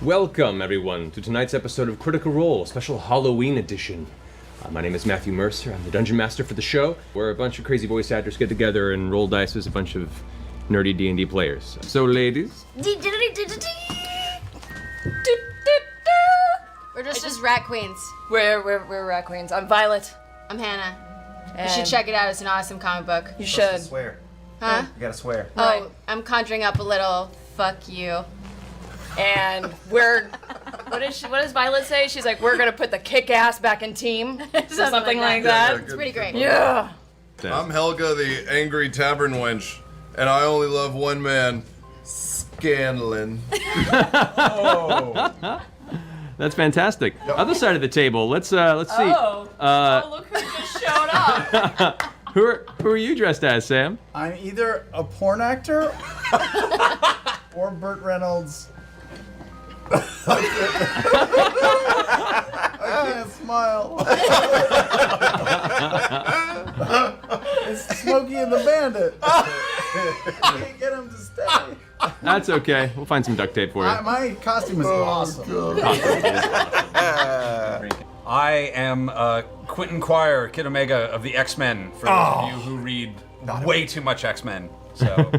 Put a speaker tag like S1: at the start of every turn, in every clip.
S1: Welcome, everyone, to tonight's episode of Critical Role, special Halloween edition. My name is Matthew Mercer. I'm the Dungeon Master for the show, where a bunch of crazy voice actors get together and roll dice as a bunch of nerdy D&D players. So, ladies...
S2: We're just rat queens.
S3: We're rat queens. I'm Violet.
S2: I'm Hannah. You
S3: And
S2: should check it out. It's an awesome comic book.
S3: You should.
S4: Swear.
S2: Huh?
S4: You gotta swear.
S3: Right.
S2: Oh, I'm conjuring up a little fuck you.
S3: And we're. What does Violet say? She's like, we're gonna put the kick-ass back in team. Something like that.
S2: It's pretty great.
S3: Yeah.
S5: I'm Helga, the angry tavern wench, and I only love one man, Scanlon.
S1: That's fantastic. Other side of the table, let's see.
S3: Look who just showed up.
S1: Who are you dressed as, Sam?
S4: I'm either a porn actor or Burt Reynolds. I can't smile. It's Smokey and the Bandit. I can't get him to stay.
S1: That's okay. We'll find some duct tape for you.
S4: My costume is awesome.
S6: I am Quentin Quire, Kid Omega of the X-Men, for those of you who read way too much X-Men. So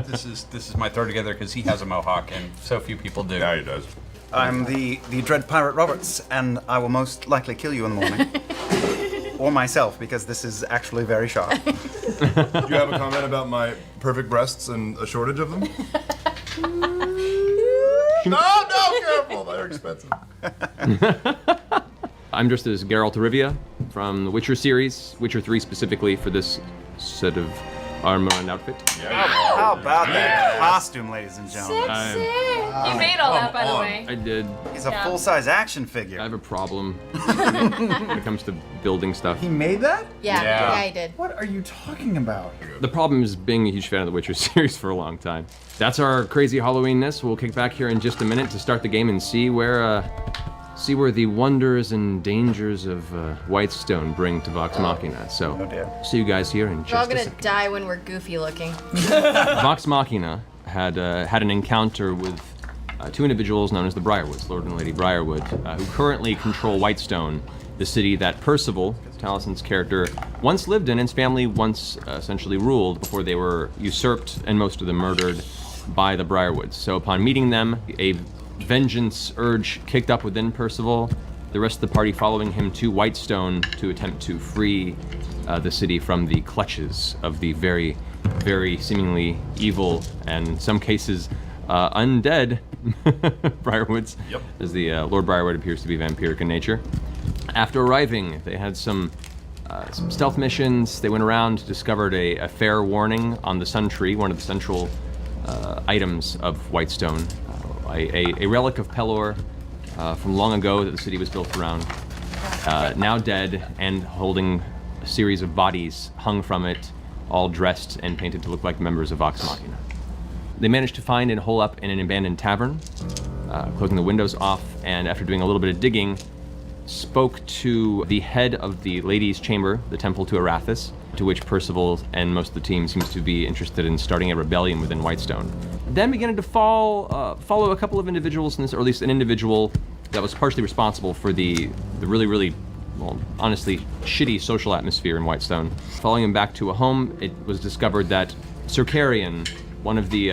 S6: this is my throw together because he has a mohawk and so few people do.
S5: Yeah, he does.
S7: I'm the Dread Pirate Roberts, and I will most likely kill you in the morning. Or myself, because this is actually very sharp.
S5: Do you have a comment about my perfect breasts and a shortage of them? No, careful, they're expensive.
S1: I'm dressed as Geralt of Rivia from the Witcher series, Witcher 3 specifically for this set of armor and outfit.
S7: How about that costume, ladies and gentlemen?
S3: You made all that, by the way.
S1: I did.
S7: He's a full-size action figure.
S1: I have a problem when it comes to building stuff.
S4: He made that?
S2: Yeah, I did.
S4: What are you talking about?
S1: The problem is being a huge fan of the Witcher series for a long time. That's our crazy Halloweenness. We'll kick back here in just a minute to start the game and see where the wonders and dangers of Whitestone bring to Vox Machina. So,
S7: Oh dear.
S1: see you guys here in
S2: We're all
S1: just a
S2: gonna
S1: second.
S2: die when we're goofy looking.
S1: Vox Machina had an encounter with two individuals known as the Briarwoods, Lord and Lady Briarwood, who currently control Whitestone, the city that Percival, Talison's character, once lived in and his family once essentially ruled before they were usurped and most of them murdered by the Briarwoods. So upon meeting them, a vengeance urge kicked up within Percival, the rest of the party following him to Whitestone to attempt to free the city from the clutches of the very, very seemingly evil and in some cases undead Briarwoods, as the Lord Briarwood appears to be vampiric in nature. After arriving, they had some stealth missions. They went around, discovered a fair warning on the Sun Tree, one of the central items of Whitestone, a relic of Pelor from long ago that the city was built around, now dead and holding a series of bodies hung from it, all dressed and painted to look like members of Vox Machina. They managed to find and hole up in an abandoned tavern, closing the windows off, and after doing a little bit of digging, spoke to the head of the ladies' chamber, the Temple to Arathis, to which Percival and most of the team seems to be interested in starting a rebellion within Whitestone. Then began to follow a couple of individuals in this, or at least an individual that was partially responsible for the really, really, well, honestly, shitty social atmosphere in Whitestone. Following him back to a home, it was discovered that Sir Carrion, one of the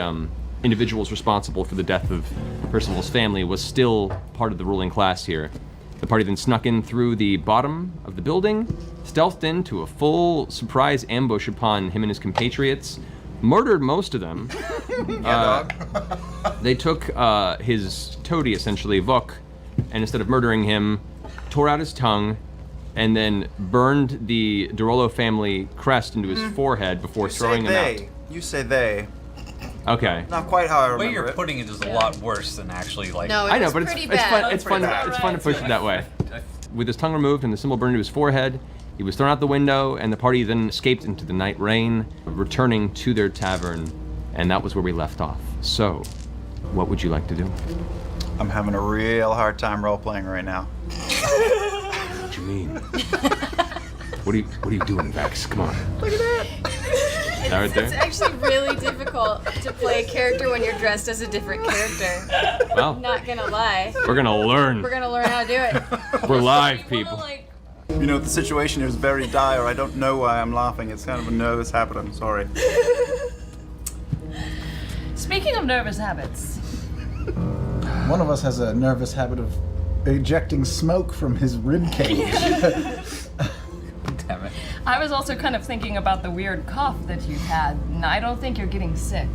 S1: individuals responsible for the death of Percival's family, was still part of the ruling class here. The party then snuck in through the bottom of the building, stealthed into a full surprise ambush upon him and his compatriots, murdered most of them. They took his toady, essentially, VOX, and instead of murdering him, tore out his tongue, and then burned the Dorolo family crest into his forehead before throwing him out.
S7: You say they.
S1: Okay.
S7: Not quite how I
S6: The way
S7: remember
S6: you're
S7: it.
S6: putting it is a lot worse than actually like.
S2: No,
S1: I know,
S2: was
S1: but it's
S2: pretty
S1: fun.
S2: bad.
S1: It's fun. It's fun to push it that way. With his tongue removed and the symbol burned to his forehead, he was thrown out the window, and the party then escaped into the night rain, returning to their tavern, and that was where we left off. So, what would you like to do?
S7: I'm having a real hard time role-playing right now.
S1: What do you mean? What are you doing, Vex? Come on.
S2: It's
S1: That right
S2: It's
S1: there?
S2: actually really difficult to play a character when you're dressed as a different character.
S1: Well,
S2: Not gonna lie.
S1: we're gonna learn.
S2: We're gonna learn how to do it.
S1: We're live,
S3: You wanna,
S1: people.
S3: like,
S7: You know, the situation here is very dire. I don't know why I'm laughing. It's kind of a nervous habit. I'm sorry.
S3: speaking of nervous habits,
S4: One of us has a nervous habit of ejecting smoke from his rib cage.
S6: Damn it.
S3: I was also kind of thinking about the weird cough that you've had, and I don't think you're getting sick.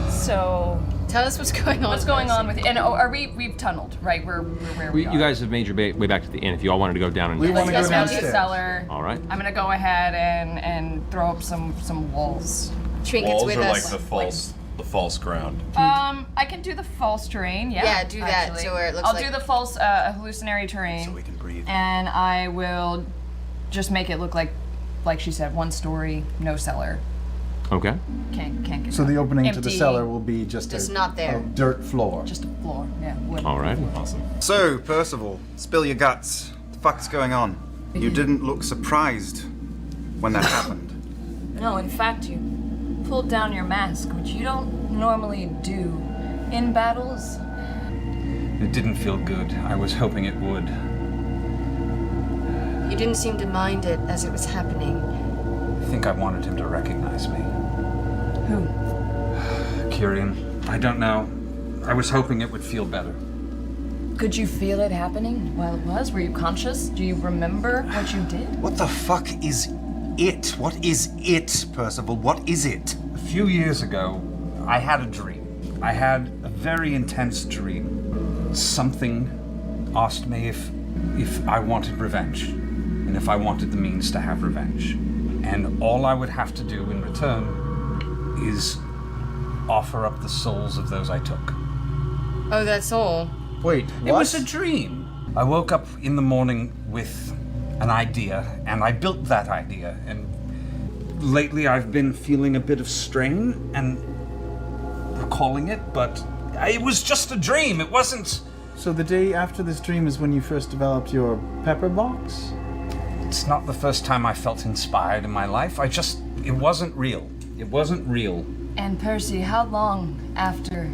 S3: So,
S2: Tell us what's going on.
S3: what's going on with you? And are we've tunneled, right? We're where we are.
S1: You guys have made your way back to the inn. If you all wanted to go down and
S4: We
S3: Let's
S4: wanna
S3: go
S4: go
S3: down to the
S4: downstairs.
S3: cellar.
S1: all right.
S3: I'm gonna go ahead and throw up some walls.
S2: Trinkets
S5: Walls
S2: with
S5: are
S2: us.
S5: like the false ground.
S3: I can do the false terrain. Yeah.
S2: Yeah, do that,
S3: actually.
S2: so where it looks
S3: I'll
S2: like-
S3: do the false hallucinatory terrain.
S7: So we can breathe.
S3: And I will just make it look like she said, one story, no cellar.
S1: Okay.
S3: Can't get
S4: So the opening to the
S3: Empty.
S4: cellar will be just
S2: Just
S4: a,
S2: not there.
S4: a dirt floor.
S3: Just a floor. Yeah. Wood.
S1: All right.
S5: Awesome.
S7: So, Percival, spill your guts. What the fuck's going on? You didn't look surprised when that happened.
S3: No, in fact, you pulled down your mask, which you don't normally do in battles.
S6: It didn't feel good. I was hoping it would.
S2: You didn't seem to mind it as it was happening.
S6: I think I wanted him to recognize me.
S3: Who?
S6: Kyrian, I don't know. I was hoping it would feel better.
S3: Could you feel it happening while it was? Were you conscious? Do you remember what you did?
S7: What the fuck is it? What is it, Percival? What is it?
S6: A few years ago, I had a dream. I had a very intense dream. Something asked me if I wanted revenge, and if I wanted the means to have revenge. And all I would have to do in return is offer up the souls of those I took.
S2: Oh, that's all.
S4: Wait, what?
S6: It was a dream. I woke up in the morning with an idea, and I built that idea. And lately I've been feeling a bit of strain and recalling it, but it was just a dream. It wasn't.
S4: So the day after this dream is when you first developed your pepper box?
S6: It's not the first time I felt inspired in my life. It wasn't real. It wasn't real.
S3: And Percy, how long after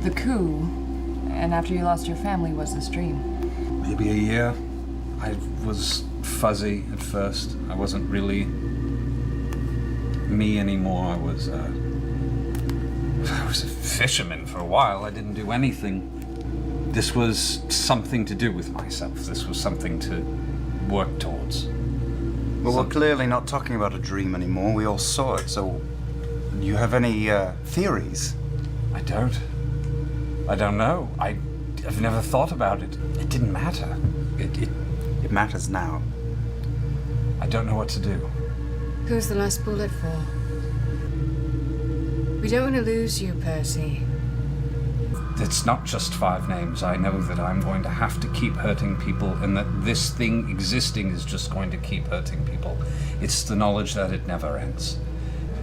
S3: the coup and after you lost your family was this dream?
S6: Maybe a year. I was fuzzy at first. I wasn't really me anymore. I was a fisherman for a while. I didn't do anything. This was something to do with myself. This was something to work towards.
S7: Well, we're clearly not talking about a dream anymore. We all saw it, so... Do you have any theories?
S6: I don't. I don't know. I've never thought about it. It didn't matter.
S7: It matters now.
S6: I don't know what to do.
S2: Who's the last bullet for? We don't want to lose you, Percy.
S6: It's not just 5 names. I know that I'm going to have to keep hurting people, and that this thing existing is just going to keep hurting people. It's the knowledge that it never ends.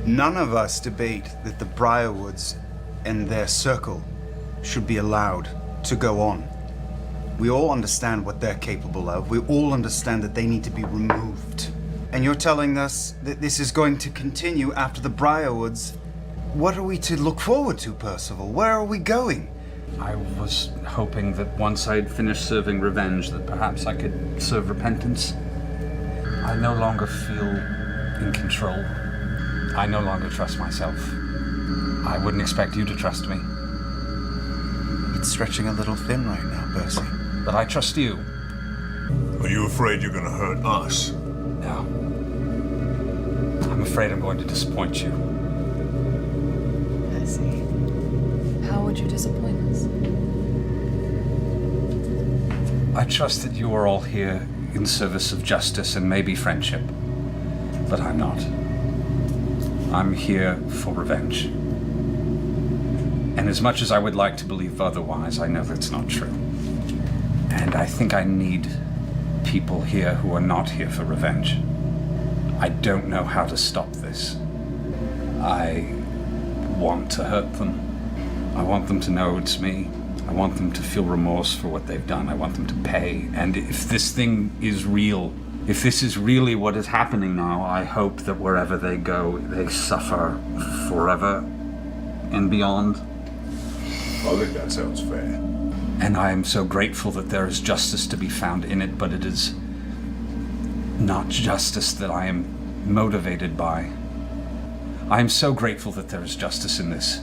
S7: None of us debate that the Briarwoods and their circle should be allowed to go on. We all understand what they're capable of. We all understand that they need to be removed. And you're telling us that this is going to continue after the Briarwoods. What are we to look forward to, Percival? Where are we going?
S6: I was hoping that once I'd finished serving revenge, that perhaps I could serve repentance. I no longer feel in control. I no longer trust myself. I wouldn't expect you to trust me,
S7: It's stretching a little thin right now, Percy.
S6: but I trust you.
S5: Are you afraid you're gonna hurt us?
S6: No. I'm afraid I'm going to disappoint you.
S2: Percy.
S3: How would you disappoint us?
S6: I trust that you are all here in service of justice and maybe friendship, but I'm not. I'm here for revenge. And as much as I would like to believe otherwise, I know that's not true. And I think I need people here who are not here for revenge. I don't know how to stop this. I want to hurt them. I want them to know it's me. I want them to feel remorse for what they've done. I want them to pay. And if this thing is real, If this is really what is happening now, I hope that wherever they go, they suffer forever and beyond.
S5: I think that sounds fair.
S6: And I am so grateful that there is justice to be found in it, but it is not justice that I am motivated by. I am so grateful that there is justice in this,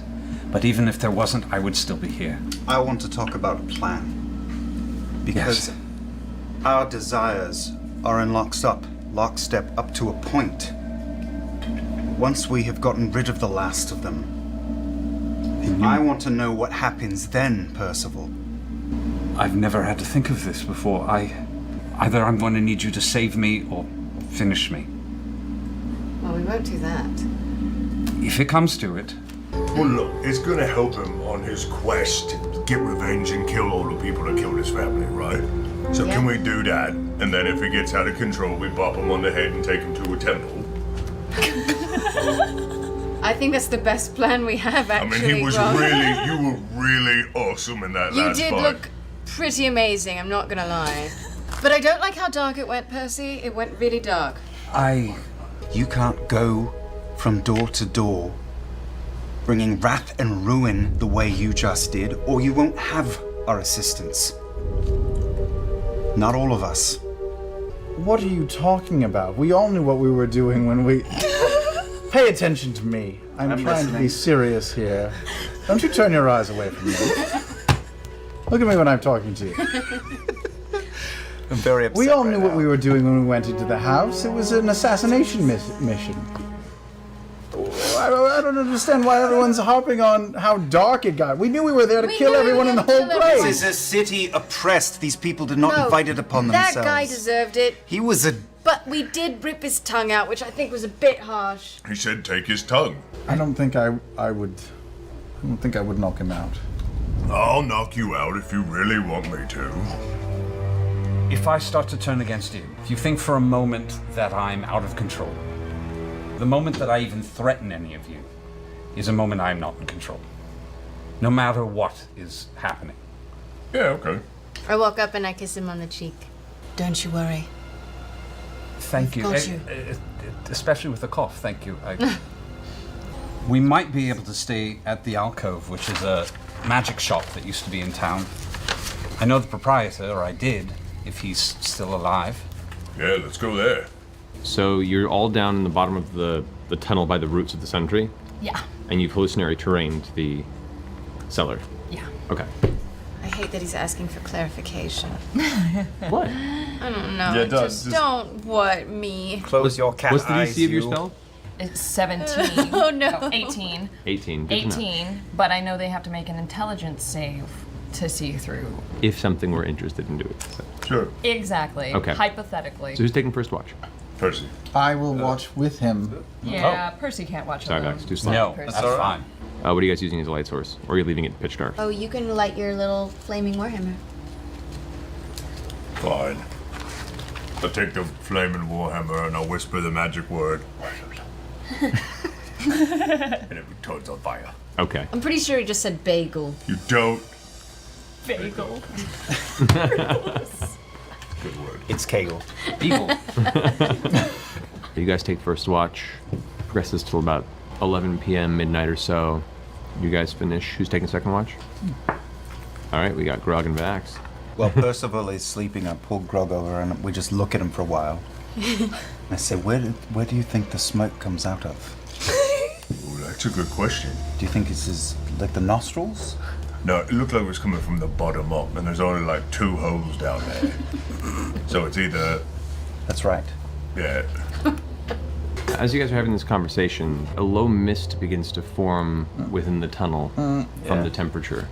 S6: but even if there wasn't, I would still be here.
S7: I want to talk about a plan. Because
S6: Yes.
S7: our desires are in lockstep up to a point. Once we have gotten rid of the last of them, I want to know what happens then, Percival.
S6: I've never had to think of this before. Either I'm going to need you to save me or finish me.
S2: Well, we won't do that.
S6: If it comes to it,
S8: Well, look, it's gonna help him on his quest to get revenge and kill all the people that killed his family, right? So
S2: Yeah.
S8: can we do that? And then if it gets out of control, we bop him on the head and take him to a temple.
S2: I think that's the best plan we have,
S8: I
S2: actually.
S8: mean, you
S2: Grog.
S8: were really awesome in that
S2: You
S8: last
S2: did
S8: fight.
S2: look pretty amazing, I'm not gonna lie. But I don't like how dark it went, Percy. It went really dark.
S7: You can't go from door to door bringing wrath and ruin the way you just did, or you won't have our assistance. Not all of us.
S4: What are you talking about? We all knew what we were doing when we... Pay attention to me. I'm trying to be
S7: listening.
S4: serious here. Don't you turn your eyes away from me. Look at me when I'm talking to you.
S7: I'm very upset.
S4: We all knew what we were doing when we went into the house. It was an assassination mission. I don't understand why everyone's harping on how dark it got. We knew we were there to
S2: We
S4: kill
S2: knew we
S4: everyone in
S2: were
S4: the
S2: gonna
S4: whole
S2: kill everyone.
S4: place.
S7: This is a city oppressed. These people did not
S2: No,
S7: invite it upon
S2: that
S7: themselves.
S2: guy deserved it.
S7: He was a...
S2: But we did rip his tongue out, which I think was a bit harsh.
S8: He said take his tongue.
S4: I don't think I would knock him out.
S8: I'll knock you out if you really want me to.
S6: if I start to turn against you, if you think for a moment that I'm out of control, the moment that I even threaten any of you is a moment I'm not in control. No matter what is happening.
S8: Yeah, okay.
S2: I walk up and I kiss him on the cheek. Don't you worry.
S6: Thank you.
S2: Got you.
S6: Especially with the cough, thank you. We might be able to stay at the Alcove, which is a magic shop that used to be in town. I know the proprietor, or I did, if he's still alive.
S8: Yeah, let's go there.
S1: So you're all down in the bottom of the tunnel by the roots of the sentry,
S3: Yeah.
S1: and you've hallucinatory terrained the cellar.
S3: Yeah.
S1: Okay.
S2: I hate that he's asking for clarification.
S1: What?
S2: I don't know.
S8: Yeah,
S2: just don't what me.
S7: Close your cat
S1: What's the
S7: eyes,
S1: DC of your
S7: you.
S1: spell?
S3: It's 17.
S2: Oh, no.
S3: 18.
S1: 18. Good to know.
S3: 18, but I know they have to make an intelligence save to see through.
S1: If something were interested in doing so.
S8: Sure.
S3: Exactly.
S1: Okay.
S3: Hypothetically.
S1: So who's taking first watch?
S8: Percy.
S4: I will watch with him.
S3: Yeah, Percy can't watch
S1: Sorry,
S3: alone.
S1: Max, too slow.
S6: No,
S3: Percy.
S6: that's fine.
S1: What are you guys using as a light source? Or are you leaving it pitch dark?
S2: Oh, you can light your little flaming warhammer.
S8: Fine. I'll take the flaming warhammer and I'll whisper the magic word. And it turns on fire.
S1: Okay.
S2: I'm pretty sure he just said bagel.
S8: You don't.
S3: Bagel.
S8: Good word.
S7: It's Kegel.
S6: People.
S1: You guys take first watch. Progresses till about 11 p.m., midnight or so. You guys finish. Who's taking second watch? All right, we got Grog and Vax.
S7: Well, Percival is sleeping. I pull Grog over and we just look at him for a while. I say, where do you think the smoke comes out of?
S8: Ooh, that's a good question.
S7: Do you think it's his, like the nostrils?
S8: No, it looked like it was coming from the bottom up, and there's only like 2 holes down there. So it's either,
S7: That's right.
S8: yeah.
S1: As you guys are having this conversation, a low mist begins to form within the tunnel from
S7: Yeah.
S1: the temperature.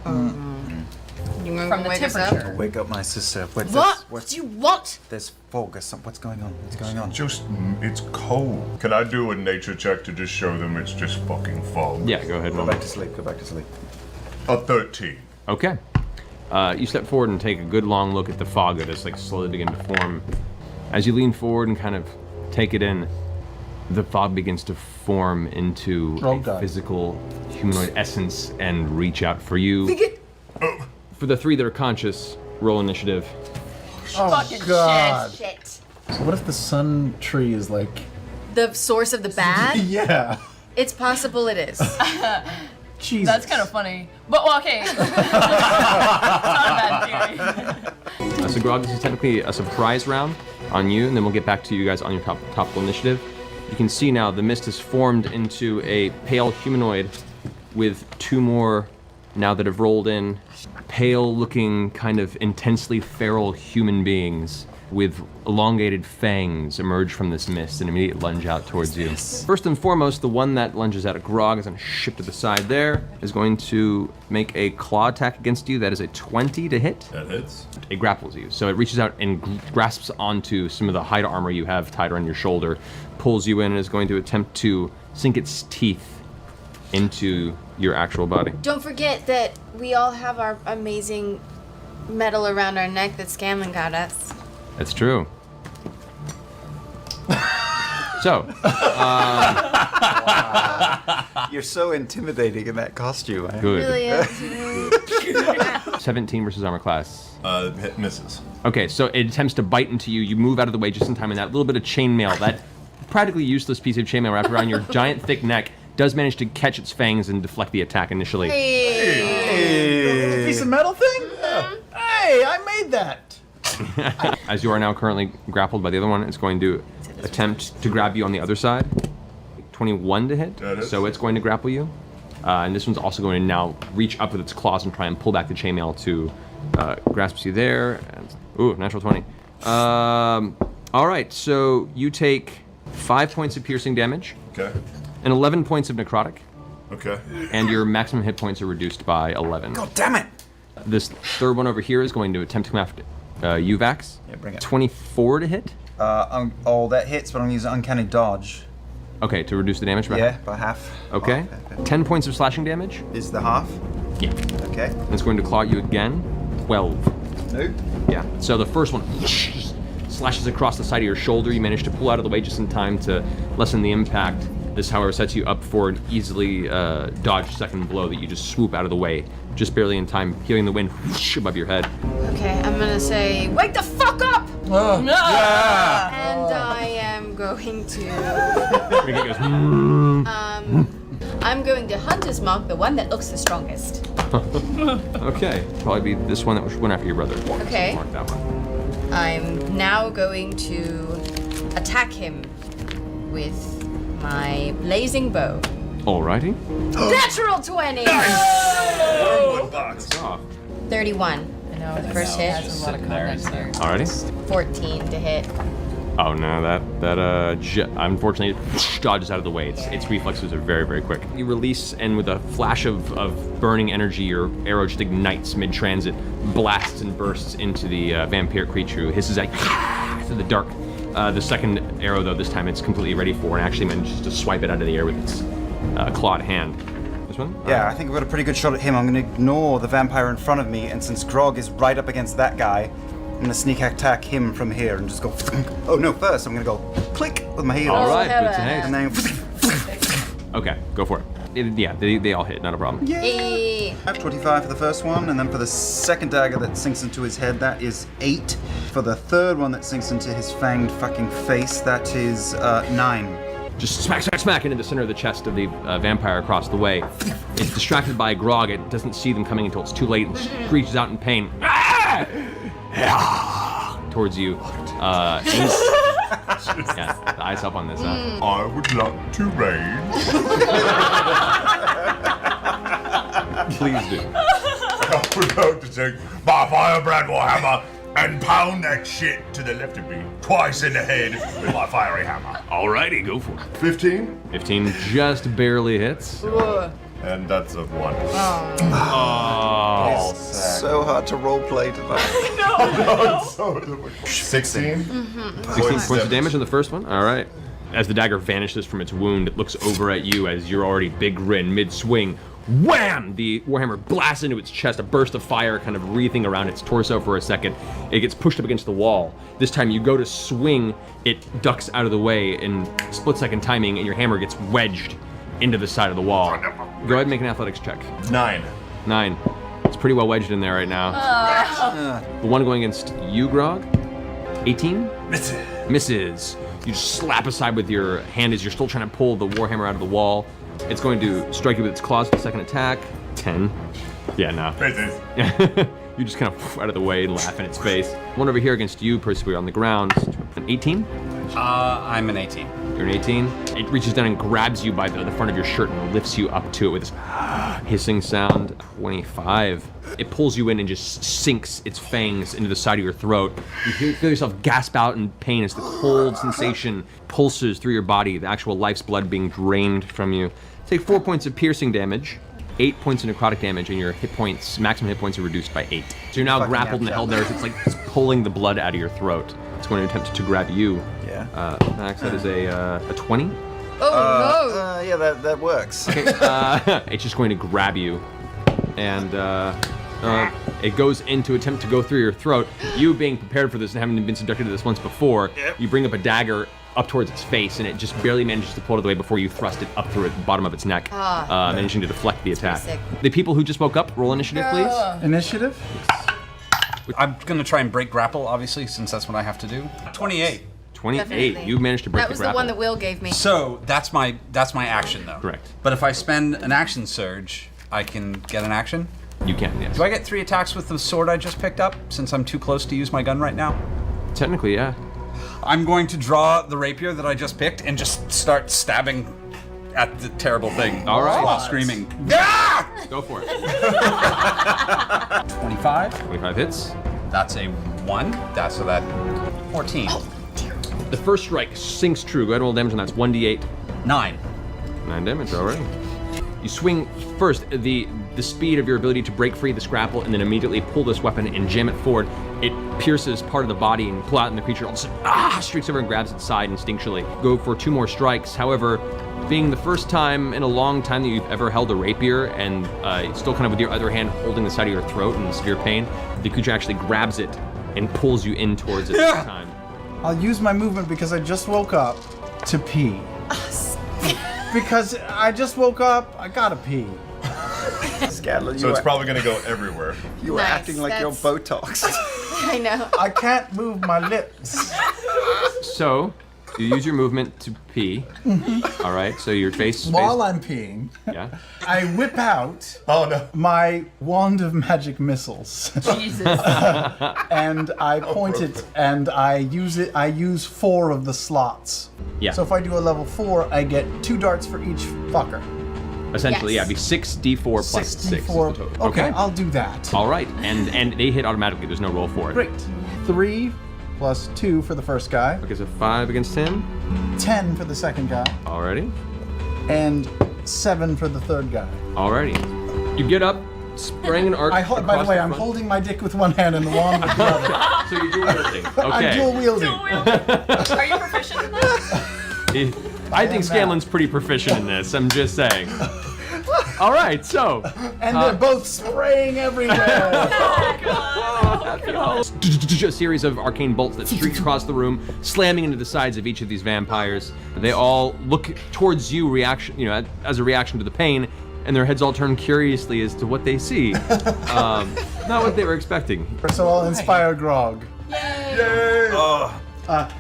S2: You want
S3: From
S2: to
S3: the
S2: wake us up?
S3: temperature.
S7: Wake up my sister. Wait,
S2: What do you want?
S7: There's fog or something. What's going on? What's going on?
S8: Just, it's cold. Can I do a nature check to just show them it's just fucking fog?
S1: Yeah, go ahead.
S7: Go
S1: Moment.
S7: back to sleep. Go back to sleep.
S8: A 13.
S1: Okay. You step forward and take a good long look at the fog that is like slowly beginning to form. As you lean forward and kind of take it in, the fog begins to form into
S4: Oh,
S1: a
S4: God.
S1: physical humanoid essence and reach out for you. For the 3 that are conscious, roll initiative.
S4: Oh,
S3: Fucking
S4: God.
S2: Shit.
S4: So what if the sun tree is like...
S2: The source of the bad?
S4: Yeah.
S2: It's possible it is.
S4: Jesus.
S3: That's kind of funny. But, well, okay. It's not a bad theory.
S1: So Grog, this is technically a surprise round on you, and then we'll get back to you guys on your topical initiative. You can see now the mist has formed into a pale humanoid with 2 more now that have rolled in. Pale-looking, kind of intensely feral human beings with elongated fangs emerge from this mist and immediately lunge out towards you. First and foremost, the one that lunges out at Grog is going to shift to the side there, is going to make a claw attack against you. That is a 20 to hit.
S8: That hits.
S1: It grapples you. So it reaches out and grasps onto some of the hide armor you have tied around your shoulder, pulls you in, and is going to attempt to sink its teeth into your actual body.
S2: Don't forget that we all have our amazing medal around our neck that Scanlan got us.
S1: That's true. So,
S7: You're so intimidating in that costume. Eh?
S1: good.
S2: Really is.
S1: 17 versus armor class.
S8: Hit misses.
S1: Okay, so it attempts to bite into you. You move out of the way just in time, and that little bit of chainmail, that practically useless piece of chainmail wrapped around your giant thick neck, does manage to catch its fangs and deflect the attack initially.
S4: The piece of metal thing? Hey, I made that.
S1: As you are now currently grappled by the other one, it's going to attempt to grab you on the other side. 21 to hit,
S8: That is.
S1: so it's going to grapple you. And this one's also going to now reach up with its claws and try and pull back the chainmail to grasp you there. And, ooh, natural 20. All right, so you take 5 points of piercing damage
S8: Okay.
S1: and 11 points of necrotic,
S8: Okay.
S1: and your maximum hit points are reduced by 11.
S7: God damn it!
S1: This third one over here is going to attempt to come after UVAX.
S7: Yeah, bring it.
S1: 24 to hit.
S7: That hits, but I'm using uncanny dodge.
S1: Okay, to reduce the damage by
S7: Yeah, by half.
S1: Okay.
S7: Half.
S1: 10 points of slashing damage.
S7: Is the half?
S1: Yeah.
S7: Okay.
S1: And it's going to claw at you again. 12.
S7: Nope.
S1: Yeah. So the first one slashes across the side of your shoulder. You manage to pull out of the way just in time to lessen the impact. This, however, sets you up for an easily dodged second blow that you just swoop out of the way, just barely in time, healing the wind above your head.
S2: Okay, I'm gonna say, wake the fuck up!
S3: No!
S2: And I am going to,
S1: It goes,
S2: I'm going to Hunter's Mark, the one that looks the strongest.
S1: okay. Probably be this one that went after your brother.
S2: Okay.
S1: Mark that one.
S2: I'm now going to attack him with my blazing bow.
S1: Alrighty.
S2: Natural 20!
S1: That's off.
S2: 31. I know, the first hit.
S3: That's a lot of context there.
S1: Alrighty.
S2: 14 to hit.
S1: Oh no, that unfortunately dodges out of the way. Its reflexes are very, very quick. You release, and with a flash of burning energy, your arrow just ignites mid-transit, blasts and bursts into the vampire creature, who hisses out through the dark. The second arrow, though, this time it's completely ready for, and actually manages to swipe it out of the air with its clawed hand. This one?
S7: Yeah, I think I've got a pretty good shot at him. I'm going to ignore the vampire in front of me, and since Grog is right up against that guy, I'm going to sneak attack him from here and just go. Oh no! First, I'm going to go click with my heel.
S1: All right,
S2: hell
S1: boots and
S2: yeah.
S1: haste.
S7: And then
S1: Okay, go for it. Yeah, they all hit, not a problem.
S2: Yay.
S7: 25 for the first one, and then for the second dagger that sinks into his head, that is 8. For the third one that sinks into his fanged fucking face, that is 9.
S1: Just smack into the center of the chest of the vampire across the way. It's distracted by Grog. It doesn't see them coming until it's too late and screeches out in pain. Towards you. Yeah, the eyes up on this.
S8: I would like to raid.
S1: Please do.
S8: I would like to take my firebrand warhammer and pound that shit to the left of me twice in the head with my fiery hammer.
S1: Alrighty, go for it.
S5: 15,
S1: 15 just barely hits.
S8: And that's a 1.
S1: Oh.
S7: So hard to roleplay tonight.
S8: 16.
S1: 16 points of damage on the first one. All right. As the dagger vanishes from its wound, it looks over at you as you're already big grin mid-swing. Wham! The warhammer blasts into its chest, a burst of fire kind of wreathing around its torso for a second. It gets pushed up against the wall. This time you go to swing, it ducks out of the way in split-second timing, and your hammer gets wedged into the side of the wall. Go ahead and make an athletics check.
S8: 9.
S1: 9. It's pretty well wedged in there right now. The one going against you, Grog, 18? Misses. You just slap aside with your hand as you're still trying to pull the warhammer out of the wall. It's going to strike you with its claws for the second attack. 10. Yeah, no. You just kind of out of the way and laugh in its face. One over here against you, Percival, on the ground. An 18?
S6: I'm an 18.
S1: You're an 18. It reaches down and grabs you by the front of your shirt and lifts you up to it with this hissing sound. 25. It pulls you in and just sinks its fangs into the side of your throat. You feel yourself gasp out in pain as the cold sensation pulses through your body, the actual life's blood being drained from you. Take 4 points of piercing damage, 8 points of necrotic damage, and your hit points, maximum hit points, are reduced by 8. So you're now
S7: Fucking
S1: grappled and held there. It's like it's pulling the blood out of your throat. It's going to attempt to grab you.
S7: Yeah.
S1: Max, that is a 20.
S2: Oh
S7: Yeah, that works.
S1: Okay, it's just going to grab you, and it goes in to attempt to go through your throat. You being prepared for this and having been subjected to this once before, you bring up a dagger up towards its face, and it just barely manages to pull it out of the way before you thrust it up through the bottom of its neck, managing to deflect the attack.
S2: sick.
S1: The people who just woke up, roll initiative, please.
S4: Initiative?
S6: I'm gonna try and break grapple, obviously, since that's what I have to do. 28.
S1: 28.
S2: Definitely.
S1: You managed to break
S2: That was
S1: the
S2: the
S1: grapple.
S2: one that Will gave me.
S6: So that's my action though.
S1: Correct.
S6: But if I spend an action surge, I can get an action.
S1: You can, yes.
S6: Do I get 3 attacks with the sword I just picked up since I'm too close to use my gun right now?
S1: Technically, yeah.
S6: I'm going to draw the rapier that I just picked and just start stabbing at the terrible thing.
S1: All right.
S6: While screaming. Ah!
S1: Go for it.
S6: 25.
S1: 25 hits.
S6: That's a 1. That's 14.
S1: The first strike sinks true. Go ahead and roll damage on that. It's 1d8.
S6: 9.
S1: 9 damage already. You swing first the speed of your ability to break free this grapple and then immediately pull this weapon and jam it forward. It pierces part of the body and pull out, and the creature all of a sudden streaks over and grabs its side instinctually. Go for 2 more strikes. However, being the first time in a long time that you've ever held a rapier and still kind of with your other hand holding the side of your throat in severe pain, the creature actually grabs it and pulls you in towards it this time.
S4: I'll use my movement because I just woke up to pee. Because I just woke up, I gotta pee.
S7: Scandal,
S5: So it's probably gonna go everywhere.
S7: you were
S2: Nice,
S7: acting like you're
S2: that's-
S7: Botox.
S2: I know.
S4: I can't move my lips.
S1: So, you use your movement to pee. All right, so your face.
S4: While I'm peeing,
S1: Yeah.
S4: I whip out
S5: Oh no.
S4: my wand of magic missiles.
S3: Jesus.
S4: And I point it and I use it. I use 4 of the slots.
S1: Yeah.
S4: So if I do a level 4, I get 2 darts for each fucker.
S1: Essentially,
S2: Yes.
S1: yeah, it'd be 6d4 plus 6 is the
S4: 64.
S1: total.
S4: Okay, I'll do that.
S1: All right, and they hit automatically. There's no roll for it.
S4: Great. 3 plus 2 for the first guy.
S1: Okay, so 5 against him.
S4: 10 for the second guy.
S1: Alrighty.
S4: And 7 for the third guy.
S1: Alrighty. You get up, spraying an arc.
S4: By the
S1: across
S4: way, I'm
S1: front.
S4: holding my dick with one hand and the wand with the other.
S1: So you're dual wielding.
S4: I'm
S1: Okay.
S4: dual wielding.
S3: Are you proficient in that?
S1: I think
S4: am
S1: Scanlan's pretty proficient in this. I'm just saying. All right, so
S4: And they're both spraying everywhere.
S1: a series of arcane bolts that streak across the room, slamming into the sides of each of these vampires. They all look towards you, as a reaction to the pain, and their heads all turn curiously as to what they see. Not what they were expecting.
S4: So I'll inspire Grog.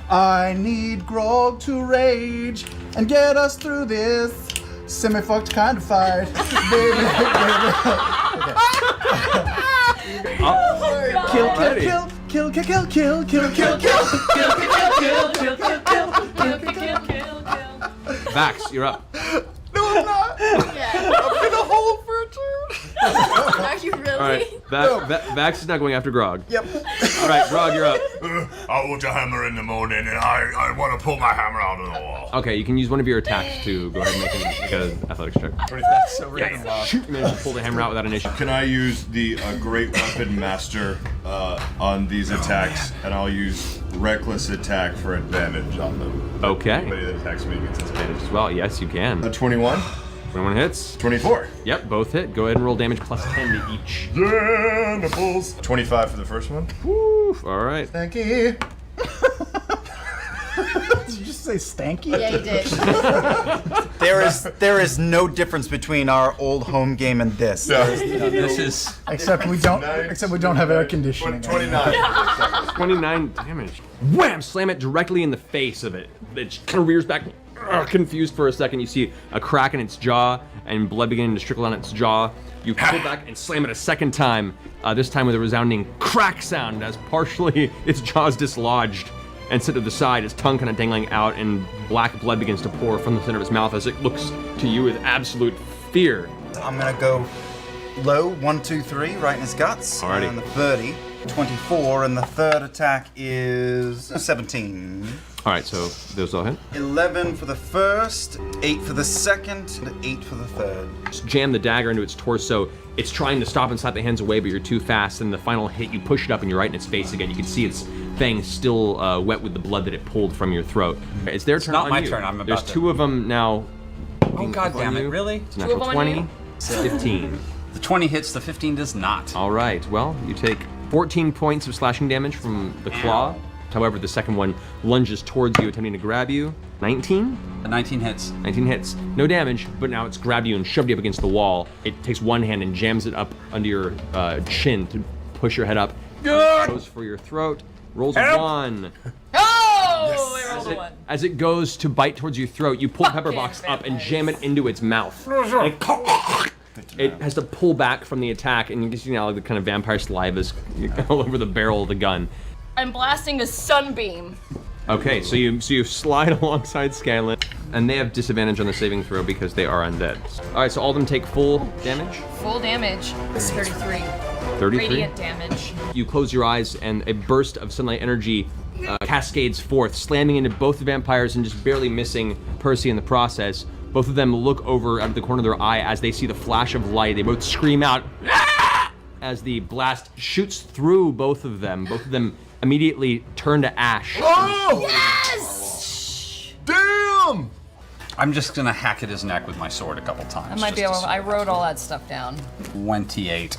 S4: I need Grog to rage and get us through this semi-fucked kind of fight. Baby, Kill, kill, kill, kill, kill, kill, kill, kill, kill.
S1: Vax, you're up.
S5: No, I'm not. I'm in a hole for a turn.
S2: Are you really?
S1: All right, Vax is not going after Grog.
S7: Yep.
S1: All right, Grog, you're up.
S8: I want a hammer in the morning, and I want to pull my hammer out of the wall.
S1: Okay, you can use one of your attacks to go ahead and make an athletics check.
S7: That's so random.
S1: You managed to pull the hammer out without initiative.
S5: Can I use the Great Weapon Master on these attacks, and I'll use Reckless Attack for advantage on them.
S1: Okay.
S5: Anybody that attacks me gets advantage.
S1: As well, yes, you can.
S5: A 21,
S1: 21 hits.
S5: 24.
S1: Yep, both hit. Go ahead and roll damage plus 10 to each.
S5: Yeah, nipples. 25 for the first one.
S1: Woo, all right.
S4: Thank you. Did you just say stanky?
S2: Yeah, you did.
S7: There is no difference between our old home game and this.
S6: This is
S4: Except we don't have air conditioning.
S5: 29.
S1: 29 damage. Wham! Slam it directly in the face of it. It kind of rears back, confused for a second. You see a crack in its jaw and blood beginning to trickle down its jaw. You pull back and slam it a second time, this time with a resounding crack sound as partially its jaw's dislodged and set to the side, its tongue kind of dangling out, and black blood begins to pour from the center of its mouth as it looks to you with absolute fear.
S7: I'm gonna go low, 1, 2, 3, right in his guts.
S1: Alrighty.
S7: And the 30, 24, and the third attack is 17.
S1: All right, so those all hit.
S7: 11 for the first, 8 for the second, and 8 for the third.
S1: Just jam the dagger into its torso. It's trying to stop and slap the hands away, but you're too fast. And the final hit, you push it up and you're right in its face again. You can see its fangs still wet with the blood that it pulled from your throat. It's their turn.
S6: not
S1: on
S6: my
S1: you.
S6: turn, I'm about
S1: There's
S6: to-
S1: 2 of them now.
S6: Oh god damn it, really?
S1: It's a
S3: Two of
S1: natural
S3: them on
S1: 20,
S3: you?
S1: 15.
S6: The 20 hits, the 15 does not.
S1: All right, well, you take 14 points of slashing damage from the claw. However, the second one lunges towards you, attempting to grab you. 19?
S6: The 19 hits.
S1: 19 hits. No damage, but now it's grabbed you and shoved you up against the wall. It takes one hand and jams it up under your chin to push your head up. Goes for your throat. Rolls a 1.
S3: Oh! I rolled a 1.
S1: As it goes to bite towards your throat, you pull the pepper box up and jam it into its mouth. And it has to pull back from the attack, and you can see now like, the kind of vampire saliva is all over the barrel of the gun.
S3: I'm blasting a sunbeam.
S1: Okay, so you slide alongside Scanlan, and they have disadvantage on the saving throw because they are undead. All right, so all of them take full damage.
S3: Full damage. It's 33.
S1: 33.
S3: Radiant damage.
S1: You close your eyes, and a burst of sunlight energy cascades forth, slamming into both the vampires and just barely missing Percy in the process. Both of them look over out of the corner of their eye as they see the flash of light. They both scream out as the blast shoots through both of them. Both of them immediately turn to ash.
S5: Oh!
S2: Yes!
S5: Damn!
S6: I'm just gonna hack at his neck with my sword a couple times.
S3: I might be able. I wrote all that stuff down.
S6: 28,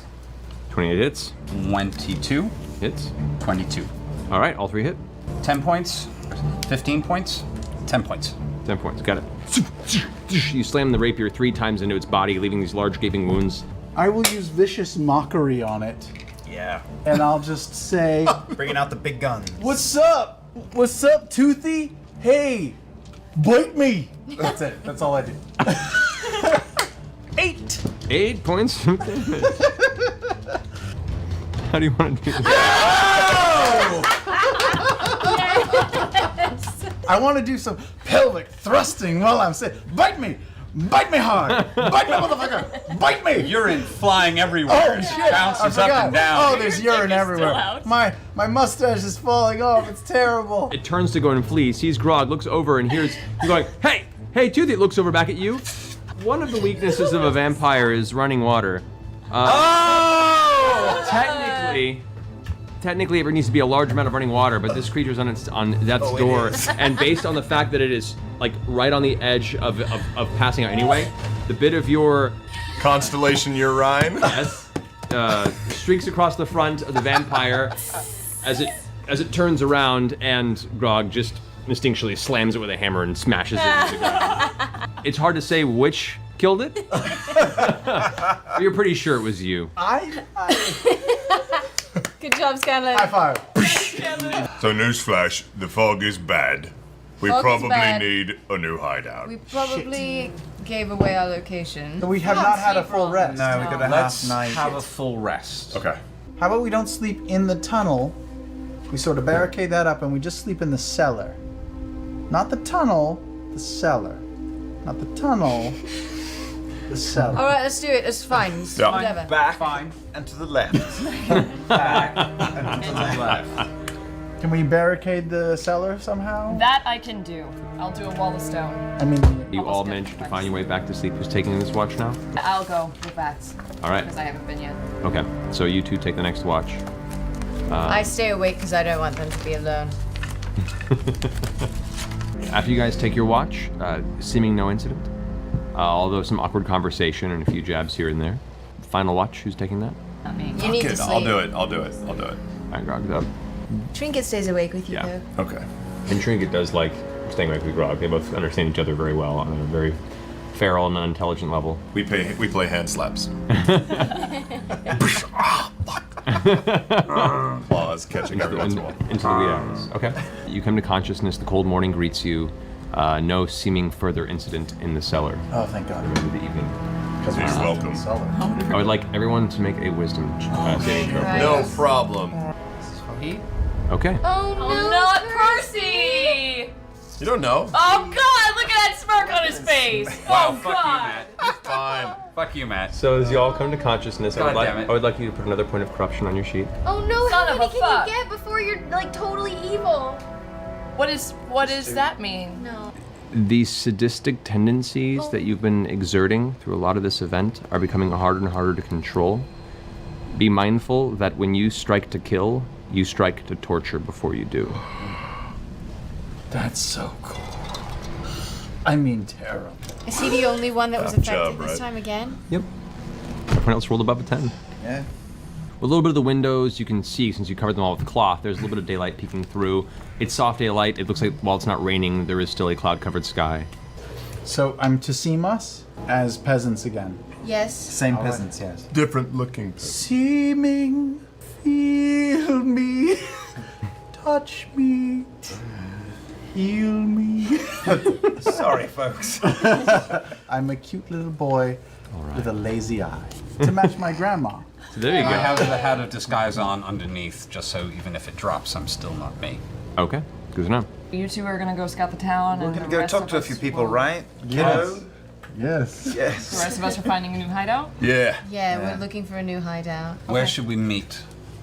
S1: 28 hits.
S6: 22,
S1: Hits.
S6: 22.
S1: All right, all 3 hit.
S6: 10 points, 15 points, 10 points.
S1: 10 points, got it. You slam the rapier 3 times into its body, leaving these large gaping wounds.
S4: I will use vicious mockery on it,
S7: Yeah.
S4: and I'll just say,
S7: Bringing out the big guns.
S4: "What's up? What's up, Toothy? Hey, bite me." That's it. That's all I do. 8.
S1: 8 points of damage. How do you want to do this?
S4: I want to do some pelvic thrusting while I'm saying, "Bite me, bite me hard, bite me, motherfucker, bite me."
S6: Urine flying everywhere.
S4: Oh
S6: It
S4: shit!
S6: bounces
S4: I
S6: up
S4: forgot.
S6: and down.
S4: Oh, there's urine everywhere.
S3: out.
S4: My mustache is falling off. It's terrible.
S1: It turns to go and flee, sees Grog, looks over, and hears you going, "Hey, hey, Toothy!" It looks over back at you. One of the weaknesses of a vampire is running water. Technically, it needs to be a large amount of running water, but this creature's on death's door, and based on the fact that it is like right on the edge of passing out anyway, the bit of your
S5: Constellation Urine.
S1: streaks across the front of the vampire as it turns around, and Grog just instinctually slams it with a hammer and smashes it into the ground. It's hard to say which killed it. But you're pretty sure it was you.
S2: Good job, Scanlan.
S4: High five.
S8: So newsflash, the fog is bad. We
S2: Fog is
S8: probably
S2: bad.
S8: need a new hideout.
S2: We probably gave away our location.
S4: We have not had a full rest.
S7: No, we got a
S6: Let's
S7: half night.
S6: have a full rest.
S8: Okay.
S4: How about we don't sleep in the tunnel? We sort of barricade that up and we just sleep in the cellar. Not the tunnel, the cellar. Not the tunnel, the cellar.
S2: All right, let's do it. It's fine. It's
S8: Yeah.
S2: Whatever.
S7: Back and to the left. Back and to the left.
S4: Can we barricade the cellar somehow?
S3: That I can do. I'll do a wall of stone.
S4: I mean,
S1: You all managed to find your way back to sleep. Who's taking this watch now?
S3: I'll go with Bats.
S1: All right.
S3: Because I haven't been yet.
S1: Okay. So you two take the next watch.
S2: I stay awake because I don't want them to be alone.
S1: After you guys take your watch, seeming no incident, although some awkward conversation and a few jabs here and there. Final watch. Who's taking that?
S3: Not me.
S2: You need to
S5: Good,
S2: sleep.
S5: I'll do it. I'll do it.
S1: Alright, Grog's up.
S2: Trinket stays awake with you,
S1: Yeah.
S2: though.
S5: Okay.
S1: And Trinket does like staying away from the grog. They both understand each other very well on a very feral and unintelligent level.
S5: We play hand slaps. Claws catching every once in a while.
S1: Into the wee hours. Okay. You come to consciousness. The cold morning greets you. No seeming further incident in the cellar.
S4: Oh, thank God.
S1: Into the evening.
S5: Because he's welcome.
S1: I would like everyone to make a wisdom saving throw.
S2: Christ.
S5: No problem.
S1: Okay.
S2: Oh, no,
S3: Not
S2: Percy!
S3: Percy!
S5: You don't know.
S3: Oh God! Look at that smirk on his face.
S6: Wow,
S3: Oh
S6: fuck
S3: God!
S6: you, Matt.
S5: Fine.
S6: Fuck you, Matt.
S1: So as you all come to consciousness,
S6: God damn it.
S1: I would like you to put another point of corruption on your sheet.
S2: Oh no,
S3: Son
S2: how
S3: of
S2: many
S3: a
S2: can
S3: fuck.
S2: you get before you're like totally evil?
S3: What does that mean?
S2: No.
S1: The sadistic tendencies that you've been exerting through a lot of this event are becoming harder and harder to control. Be mindful that when you strike to kill, you strike to torture before you do.
S4: That's so cool. I mean, terrible.
S2: Is he the only one that was
S5: Tough
S2: affected
S5: job,
S2: this
S5: right?
S2: time again?
S1: Yep. Everyone else rolled above a 10.
S4: Yeah.
S1: With a little bit of the windows, you can see, since you covered them all with cloth, there's a little bit of daylight peeking through. It's soft daylight. It looks like while it's not raining, there is still a cloud-covered sky.
S4: So I'm to see us as peasants again.
S2: Yes.
S7: Same peasants, yes.
S5: Different looking.
S4: Seeming, feel me, touch me, heal me.
S7: Sorry, folks.
S4: I'm a cute little boy with a lazy eye to match my grandma.
S1: So there you
S6: I
S1: go.
S6: have the hat of disguise on underneath, just so even if it drops, I'm still not me.
S1: Okay, good to know.
S3: You two are gonna go scout the town.
S7: We're
S3: and
S7: gonna
S3: the
S7: go
S3: rest
S7: talk
S3: of
S7: to a
S3: us
S7: few people,
S3: will-
S7: right?
S4: Yes.
S7: Kiddo?
S4: Yes.
S3: The
S7: Yes.
S3: rest of us are finding a new hideout.
S5: Yeah.
S2: Yeah, we're looking for a new hideout.
S6: Where should we meet?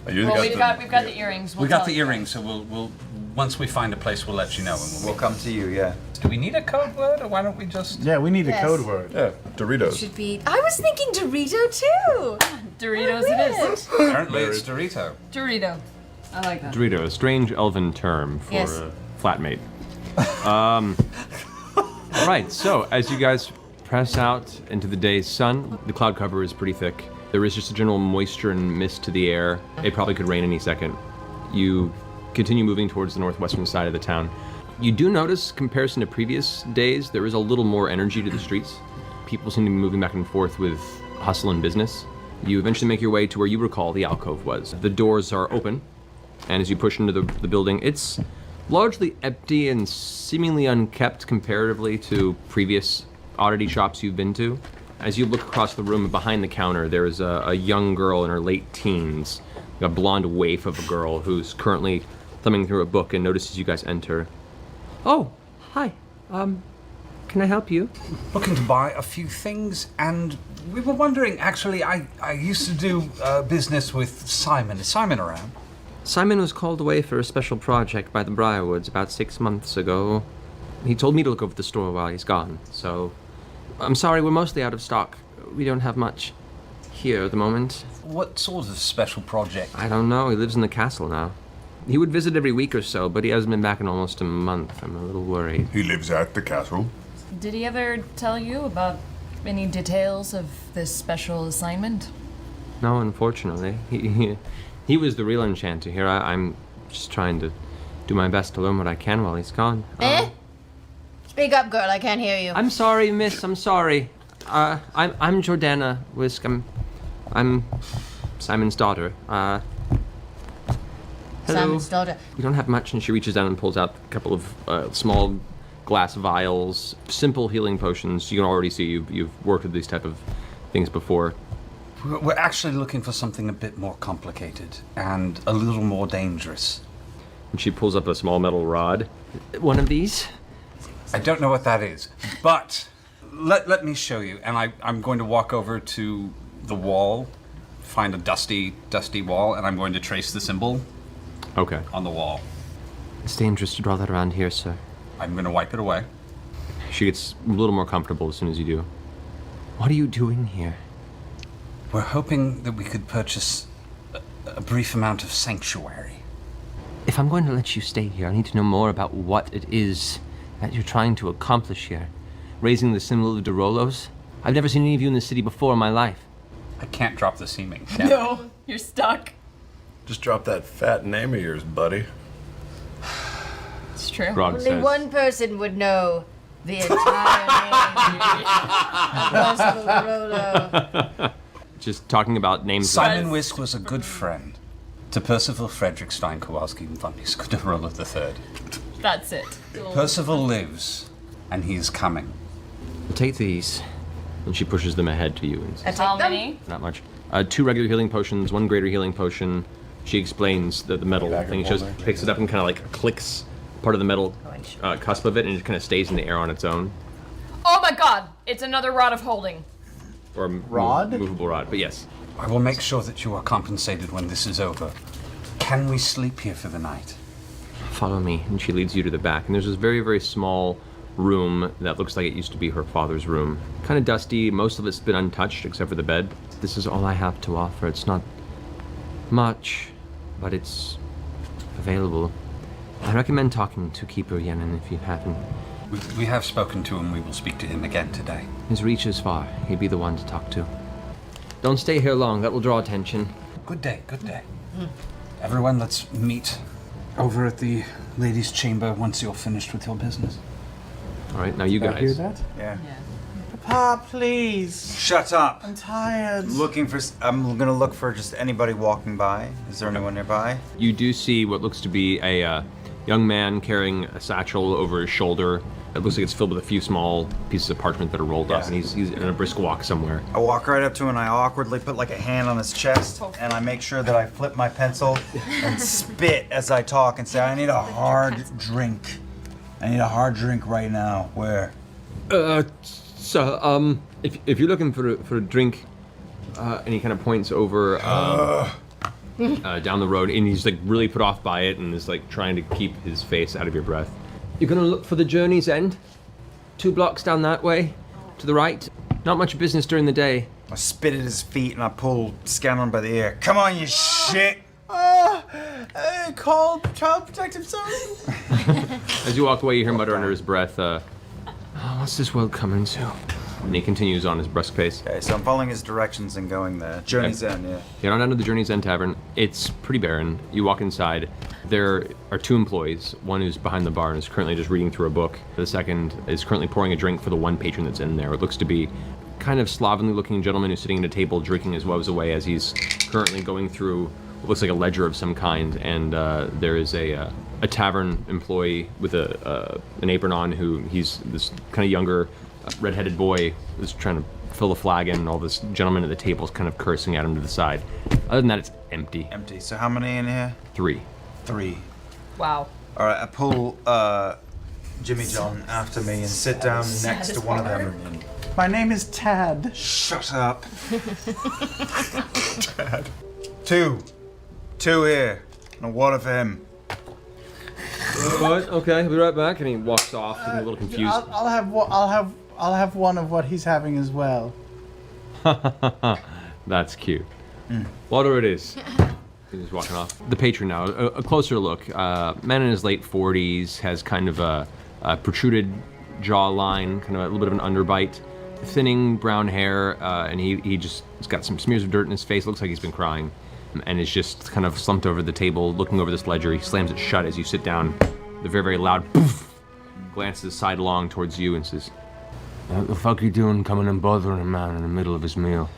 S5: You
S3: Well, we've got
S5: the
S3: the earrings.
S6: We got the earrings, so we'll once we find a place, we'll let you know. And
S7: We'll come to you, yeah.
S6: do we need a code word, or why don't we just?
S4: Yeah, we need
S2: Yes.
S4: a code word.
S5: Yeah, Doritos.
S2: Should be. I was thinking Dorito too.
S3: Doritos. It is.
S6: Apparently, it's Dorito.
S3: Dorito. I like that.
S1: Dorito, a strange elven term for
S2: Yes.
S1: a flatmate. All right, so as you guys press out into the day's sun, the cloud cover is pretty thick. There is just a general moisture and mist to the air. It probably could rain any second. You continue moving towards the northwestern side of the town. You do notice, comparison to previous days, there is a little more energy to the streets. People seem to be moving back and forth with hustle and business. You eventually make your way to where you recall the alcove was. The doors are open, and as you push into the building, it's largely empty and seemingly unkept comparatively to previous oddity shops you've been to. As you look across the room, behind the counter, there is a young girl in her late teens, a blonde waif of a girl who's currently thumbing through a book and notices you guys enter. Oh, hi. Can I help you?
S6: Looking to buy a few things, and we were wondering. Actually, I used to do business with Simon. Is Simon around?
S1: Simon was called away for a special project by the Briarwoods about 6 months ago. He told me to look over the store while he's gone, so I'm sorry, we're mostly out of stock. We don't have much here at the moment.
S6: What sort of special project?
S1: I don't know, he lives in the castle now. He would visit every week or so, but he hasn't been back in almost a month. I'm a little worried.
S8: He lives at the castle.
S3: Did he ever tell you about any details of this special assignment?
S1: No, unfortunately. He was the real enchanter here. I'm just trying to do my best to learn what I can while he's gone.
S2: Speak up, girl. I can't hear you.
S1: I'm sorry, miss. I'm sorry. I'm Jordana Whisk. I'm Simon's daughter. Hello.
S2: Simon's daughter.
S1: We don't have much, and she reaches down and pulls out a couple of small glass vials, simple healing potions. You can already see you've worked with these type of things before.
S6: We're actually looking for something a bit more complicated and a little more dangerous.
S1: And she pulls up a small metal rod. One of these?
S6: I don't know what that is, but let me show you. And I'm going to walk over to the wall, find a dusty wall, and I'm going to trace the symbol
S1: Okay.
S6: on the wall.
S1: It's dangerous to draw that around here, sir.
S6: I'm going to wipe it away.
S1: She gets a little more comfortable as soon as you do. What are you doing here?
S6: We're hoping that we could purchase a brief amount of sanctuary.
S1: If I'm going to let you stay here, I need to know more about what it is that you're trying to accomplish here. Raising the symbol of Derolos? I've never seen any of you in this city before in my life.
S6: I can't drop the seaming. can I?
S3: No, you're stuck.
S5: Just drop that fat name of yours, buddy.
S2: It's
S3: It's true.
S1: Grog
S2: Only
S1: says.
S2: one person would know the entire name of Percival Rolo.
S1: Just talking about names.
S6: Simon Wisk was a good friend to Percival Frederick Stein Kowalski von Rolo III.
S3: That's it.
S6: Percival lives, and he is coming.
S1: Take these. And she pushes them ahead to you. And says,
S3: How many?
S1: not much. 2 regular healing potions, 1 greater healing potion. She explains the metal thing. She just picks it up and kind of like clicks part of the metal cusp of it, and it kind of stays in the air on its own.
S3: Oh my god! It's another rod of holding.
S1: Or
S4: Rod?
S1: movable rod, but yes.
S6: I will make sure that you are compensated when this is over. Can we sleep here for the night?
S1: Follow me. And she leads you to the back. And there's this very, very small room that looks like it used to be her father's room. Kind of dusty. Most of it's been untouched except for the bed. This is all I have to offer. It's not much, but it's available. I recommend talking to Keeper Yenin if you haven't.
S6: We have spoken to him. We will speak to him again today.
S1: His reach is far. He'd be the one to talk to. Don't stay here long. That will draw attention.
S6: Good day, good day. Everyone, let's meet over at the ladies' chamber once you're finished with your business.
S1: All right, now you
S4: Hear
S1: guys.
S4: that?
S7: Yeah.
S4: Papa, please.
S7: Shut up.
S4: I'm tired.
S7: I'm gonna look for just anybody walking by. Is there anyone nearby?
S1: You do see what looks to be a young man carrying a satchel over his shoulder. It looks like it's filled with a few small pieces of parchment that are rolled up, and he's in a brisk walk somewhere.
S7: I walk right up to him and I awkwardly put like a hand on his chest, and I make sure that I flip my pencil and spit as I talk and say, I need a hard drink. I need a hard drink right now. Where?
S1: So, if you're looking for a drink, and he kind of points over down the road, and he's like really put off by it, and is like trying to keep his face out of your breath. You're gonna look for the journey's end, 2 blocks down that way, to the right. Not much business during the day.
S7: I spit at his feet and I pull Scanlon by the ear. Come on, you shit!
S4: Call Child Protective Service.
S1: As you walk away, you hear him mutter under his breath, what's this world coming to? And he continues on his brisk pace.
S7: Okay, so I'm following his directions and going there. Journey's End, yeah.
S1: Get on down to the Journey's End Tavern. It's pretty barren. You walk inside. There are 2 employees. One who's behind the bar and is currently just reading through a book. The second is currently pouring a drink for the one patron that's in there. It looks to be kind of slovenly looking gentleman who's sitting at a table drinking his woes away as he's currently going through what looks like a ledger of some kind. And there is a tavern employee with an apron on he's this kind of younger red-headed boy who's trying to fill a flagon, and all this gentleman at the table is kind of cursing at him to the side. Other than that, it's empty.
S7: Empty. So how many in here?
S1: 3.
S7: 3.
S3: Wow.
S7: All right, I pull Jimmy John after me and sit down next to one of them.
S4: My name is Tad.
S7: Shut up. Tad. 2 here. And water for him.
S1: Right, okay, I'll be right back. And he walks off, looking a little confused.
S4: I'll have one of what he's having as well.
S1: That's cute. Water it is. He's walking off. The patron now, a closer look. Man in his late 40s, has kind of a protruded jawline, kind of a little bit of an underbite, thinning brown hair, and he's got some smears of dirt in his face. Looks like he's been crying, and is just kind of slumped over the table, looking over this ledger. He slams it shut as you sit down. The very, very loud poof glances sidelong towards you and says, "What the fuck you doing coming and bothering a man in the middle of his meal?"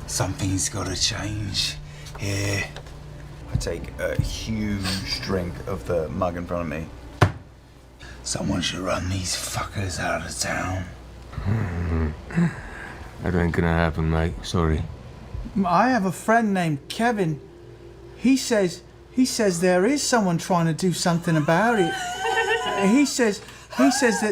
S7: Something's gotta change. Here. I take a huge drink of the mug in front of me. Someone should run these fuckers out of town.
S1: That ain't gonna happen, mate. Sorry.
S4: I have a friend named Kevin. He says there is someone trying to do something about it. He says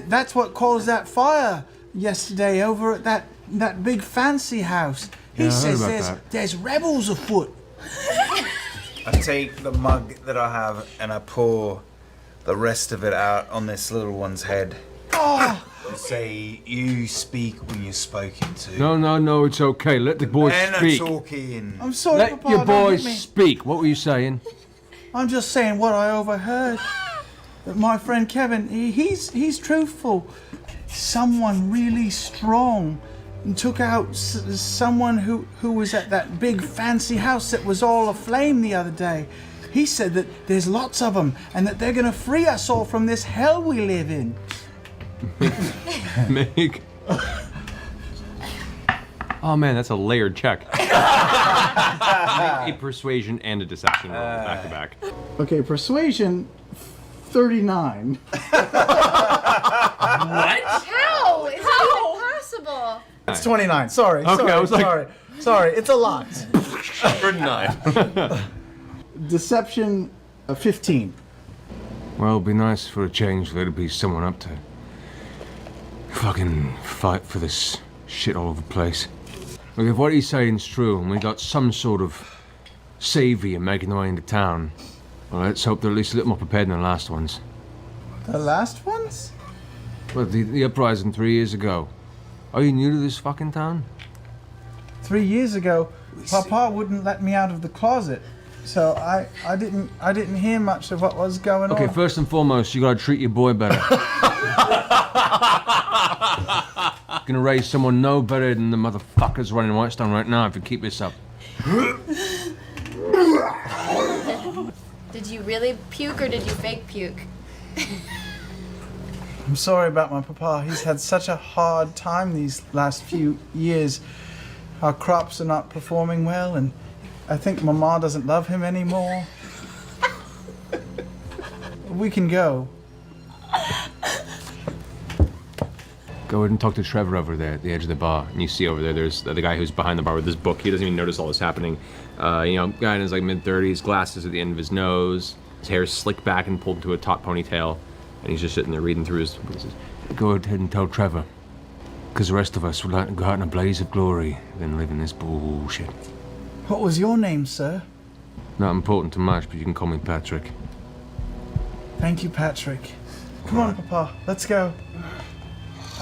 S4: that's what caused that fire yesterday over at that big fancy house. He says there's rebels afoot.
S7: I take the mug that I have and I pour the rest of it out on this little one's head.
S4: Oh.
S7: And say, you speak when you're spoken to.
S1: No, it's okay. Let the boy
S7: Men
S1: speak.
S7: are talking.
S4: I'm sorry,
S1: Let
S4: Papa,
S1: your
S4: don't
S1: boy
S4: hit me.
S1: speak. What were you saying?
S4: I'm just saying what I overheard. My friend Kevin, he's truthful. Someone really strong took out someone who was at that big fancy house that was all aflame the other day. He said that there's lots of them and that they're gonna free us all from this hell we live in.
S1: Make. Oh man, that's a layered check. Make a persuasion and a deception roll back to back.
S4: Okay, persuasion, 39.
S2: How? Is that even possible?
S4: It's 29. Sorry.
S1: Okay,
S4: sorry,
S1: I was like-
S4: sorry. It's a lot.
S5: 39.
S4: Deception, 15.
S8: Well, it'd be nice for a change. There'd be someone up to fucking fight for this shit all over the place. Look, if what he's saying's true and we got some sort of savior making their way into town, well, let's hope they're at least a little more prepared than the last ones.
S4: The last ones?
S8: Well, the uprising 3 years ago. Are you new to this fucking town?
S4: 3 years ago, Papa wouldn't let me out of the closet, so I didn't hear much of what was going
S8: Okay,
S4: on.
S8: first and foremost, you gotta treat your boy better. Gonna raise someone no better than the motherfuckers running Whitestone right now if you keep this up.
S2: Did you really puke or did you fake puke?
S4: I'm sorry about my Papa. He's had such a hard time these last few years. Our crops are not performing well, and I think Mama doesn't love him anymore. We can go.
S8: Go ahead and talk to Trevor over there at the edge of the bar.
S1: And you see over there, there's the guy who's behind the bar with his book. He doesn't even notice all this happening. Guy in his like mid-30s, glasses at the end of his nose, his hair's slicked back and pulled into a taut ponytail, and he's just sitting there reading through his.
S8: Go ahead and tell Trevor. Because the rest of us would like to go out in a blaze of glory than live in this bullshit.
S4: What was your name, sir?
S8: Not important to much, but you can call me Patrick.
S4: Thank you, Patrick. Come on, Papa. Let's go.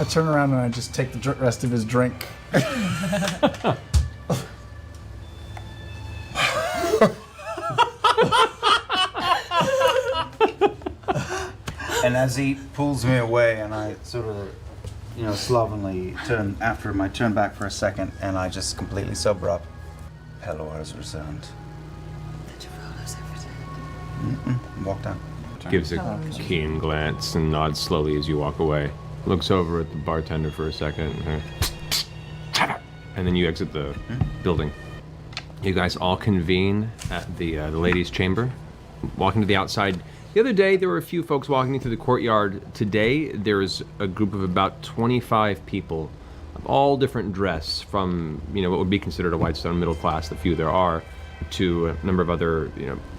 S4: I turn around and I just take the rest of his drink.
S7: And as he pulls me away, and I sort of, slovenly turn after him, I turn back for a second, and I just completely sober up. Hello, has returned. Walk down.
S1: Gives a keen glance and nods slowly as you walk away. Looks over at the bartender for a second. And then you exit the building. You guys all convene at the ladies' chamber. Walking to the outside. The other day, there were a few folks walking through the courtyard. Today, there's a group of about 25 people of all different dress, from what would be considered a Whitestone middle class, the few there are, to a number of other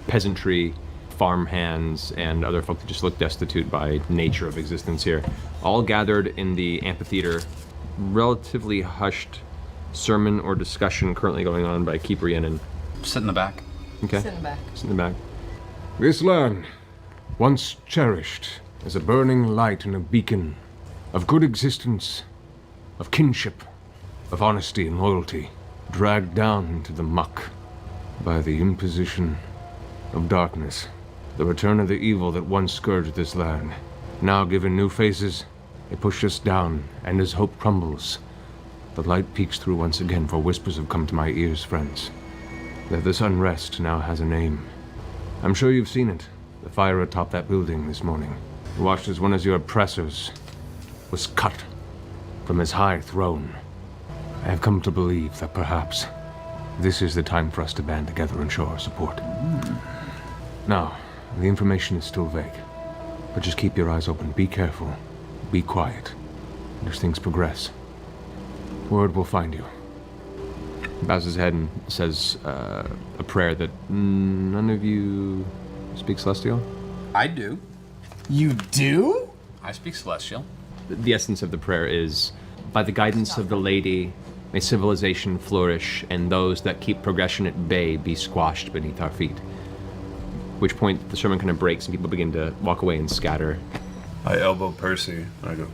S1: peasantry, farm hands, and other folk that just look destitute by nature of existence here. All gathered in the amphitheater. Relatively hushed sermon or discussion currently going on by Keeper Yenin.
S6: Sit in the back.
S1: Okay.
S2: Sit in the back.
S1: Sit in the back.
S8: This land, once cherished as a burning light and a beacon of good existence, of kinship, of honesty and loyalty, dragged down into the muck by the imposition of darkness, the return of the evil that once scourged this land. Now given new faces, they push us down, and as hope crumbles, the light peeks through once again, for whispers have come to my ears, friends, that this unrest now has a name. I'm sure you've seen it. The fire atop that building this morning. Watched as one of your oppressors was cut from his high throne. I have come to believe that perhaps this is the time for us to band together and show our support. Now, the information is still vague, but just keep your eyes open. Be careful. Be quiet. And as things progress, word will find you.
S1: Bows his head and says a prayer that none of you speak Celestial.
S6: I do.
S4: You do?
S6: I speak Celestial.
S1: The essence of the prayer is, by the guidance of the lady, may civilization flourish and those that keep progression at bay be squashed beneath our feet. At which point the sermon kind of breaks and people begin to walk away and scatter.
S5: I elbow Percy. I go,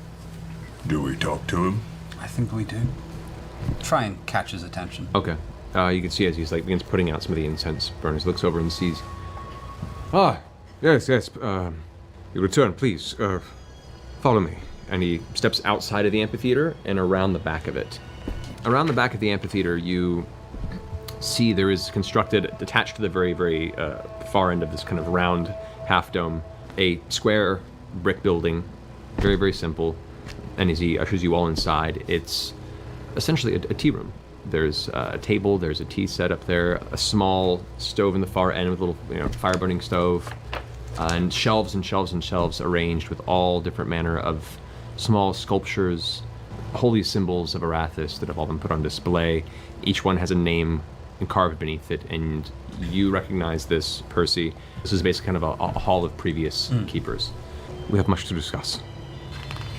S8: Do we talk to him?
S6: I think we do. Try and catch his attention.
S1: Okay. You can see as he's begins putting out some of the incense burners, looks over and sees.
S8: Ah, yes. You return, please. Follow me.
S1: And he steps outside of the amphitheater and around the back of it. Around the back of the amphitheater, you see there is constructed, attached to the very, very far end of this kind of round half dome, a square brick building, very, very simple. And as he ushers you all inside, it's essentially a tea room. There's a table, there's a tea set up there, a small stove in the far end with a little fire burning stove, and shelves and shelves and shelves arranged with all different manner of small sculptures, holy symbols of Arathis that have all been put on display. Each one has a name carved beneath it, and you recognize this, Percy. This is basically kind of a hall of previous keepers.
S8: We have much to discuss.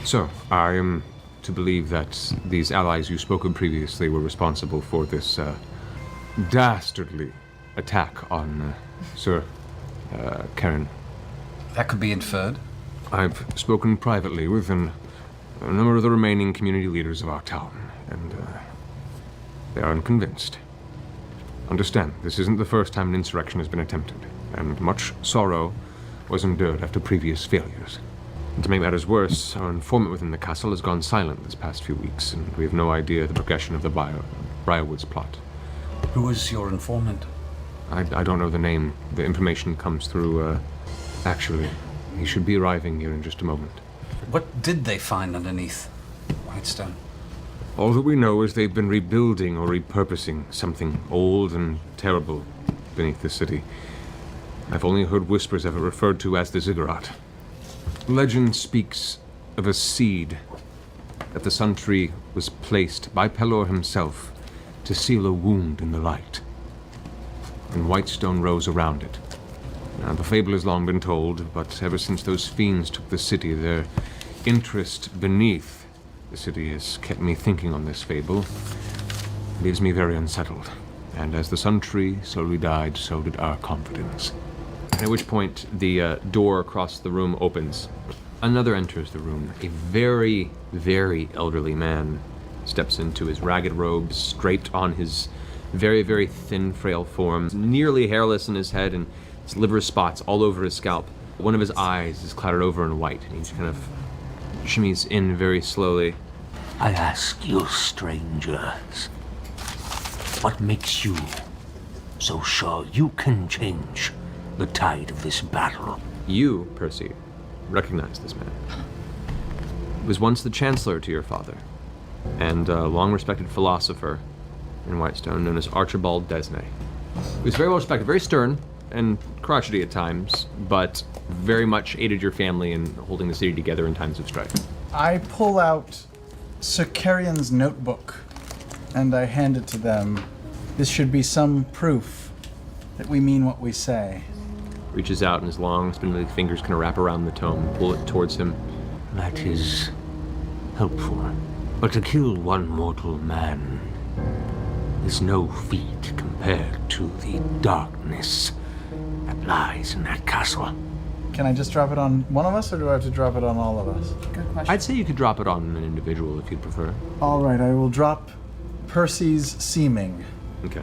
S8: So, I am to believe that these allies you spoke of previously were responsible for this dastardly attack on Sir Karen.
S6: That could be inferred.
S8: I've spoken privately with a number of the remaining community leaders of our town, and they are unconvinced. Understand, this isn't the first time an insurrection has been attempted, and much sorrow was endured after previous failures. And to make matters worse, our informant within the castle has gone silent this past few weeks, and we have no idea the progression of the Briarwoods plot.
S6: Who is your informant?
S8: I don't know the name. The information comes through, actually. He should be arriving here in just a moment.
S6: What did they find underneath Whitestone?
S8: All that we know is they've been rebuilding or repurposing something old and terrible beneath the city. I've only heard whispers of it referred to as the Ziggurat. Legend speaks of a seed that the Sun Tree was placed by Pelor himself to seal a wound in the light, and Whitestone rose around it. Now, the fable has long been told, but ever since those fiends took the city, their interest beneath the city has kept me thinking on this fable. It leaves me very unsettled, and as the Sun Tree slowly died, so did our confidence. At which point, the door across the room opens. Another enters the room. A very, very elderly man steps into his ragged robes, draped on his very, very thin, frail form, nearly hairless in his head, and his liver spots all over his scalp. One of his eyes is clouded over in white, and he kind of shimmies in very slowly.
S9: I ask you, strangers, what makes you so sure you can change the tide of this battle?
S1: You, Percy, recognize this man. He was once the Chancellor to your father, and a long-respected philosopher in Whitestone known as Archibald Desnay. He was very well respected, very stern and crotchety at times, but very much aided your family in holding the city together in times of strife.
S4: I pull out Sir Carrion's notebook, and I hand it to them. This should be some proof that we mean what we say.
S1: Reaches out, and his long, spindly fingers kind of wrap around the tome, pull it towards him.
S9: That is helpful. But to kill one mortal man is no feat compared to the darkness that lies in that castle.
S4: Can I just drop it on one of us, or do I have to drop it on all of us?
S3: Good question.
S1: I'd say you could drop it on an individual if you'd prefer.
S4: All right, I will drop Percy's seeming.
S1: Okay.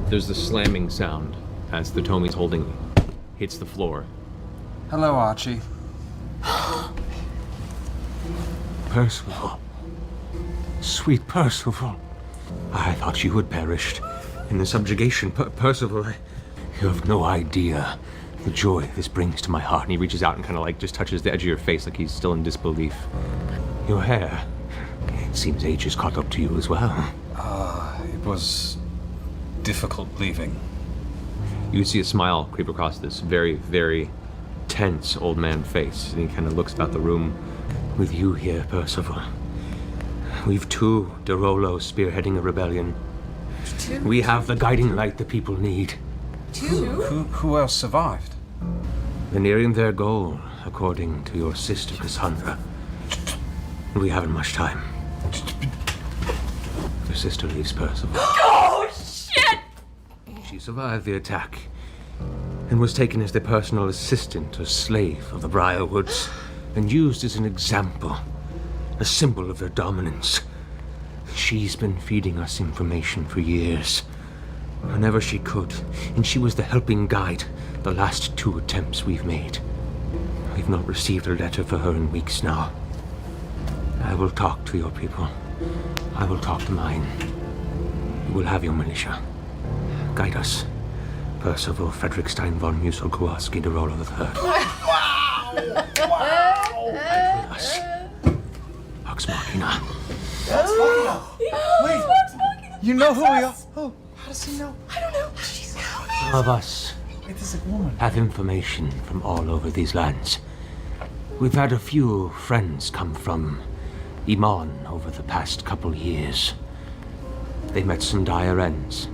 S1: There's the slamming sound as the tome he's holding hits the floor.
S6: Hello, Archie.
S8: Percival. Sweet Percival. I thought you had perished in the subjugation. Percival, you have no idea the joy this brings to my heart.
S1: And he reaches out and kind of like just touches the edge of your face like he's still in disbelief.
S8: Your hair. It seems age has caught up to you as well.
S6: It was difficult leaving.
S1: You see a smile creep across this very, very tense old man face, and he kind of looks about the room.
S8: With you here, Percival, we've two Derolo spearheading a rebellion. We have the guiding light the people need.
S6: Who else survived?
S8: They're nearing their goal, according to your sister, Cassandra. We haven't much time. Your sister leaves Percival.
S3: Oh, shit!
S8: She survived the attack and was taken as the personal assistant or slave of the Briarwoods and used as an example, a symbol of their dominance. She's been feeding us information for years, whenever she could, and she was the helping guide the last 2 attempts we've made. We've not received a letter for her in weeks now. I will talk to your people. I will talk to mine. You will have your militia.
S9: guide us. Percival Frederickstein von Musil-Kowalski de Rolo III. Guide us. Vox Machina.
S4: Wait, you know who we are? Oh, how does he know?
S9: Some of us
S4: Wait, this is a woman.
S9: have information from all over these lands. We've had a few friends come from Iman over the past couple years. They met some dire ends.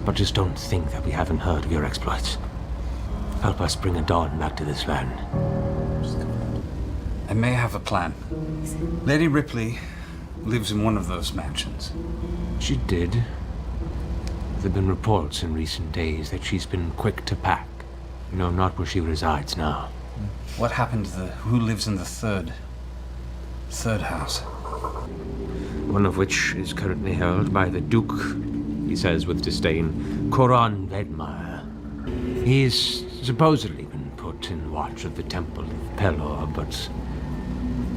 S9: But just don't think that we haven't heard of your exploits. Help us bring a dawn back to this land.
S6: I may have a plan. Lady Ripley lives in one of those mansions.
S9: She did. There have been reports in recent days that she's been quick to pack. You know not where she resides now.
S6: What happened to who lives in the third house?
S9: One of which is currently held by the Duke,
S1: He says with disdain.
S9: Koran Vedmire. He's supposedly been put in watch of the Temple of Pelor, but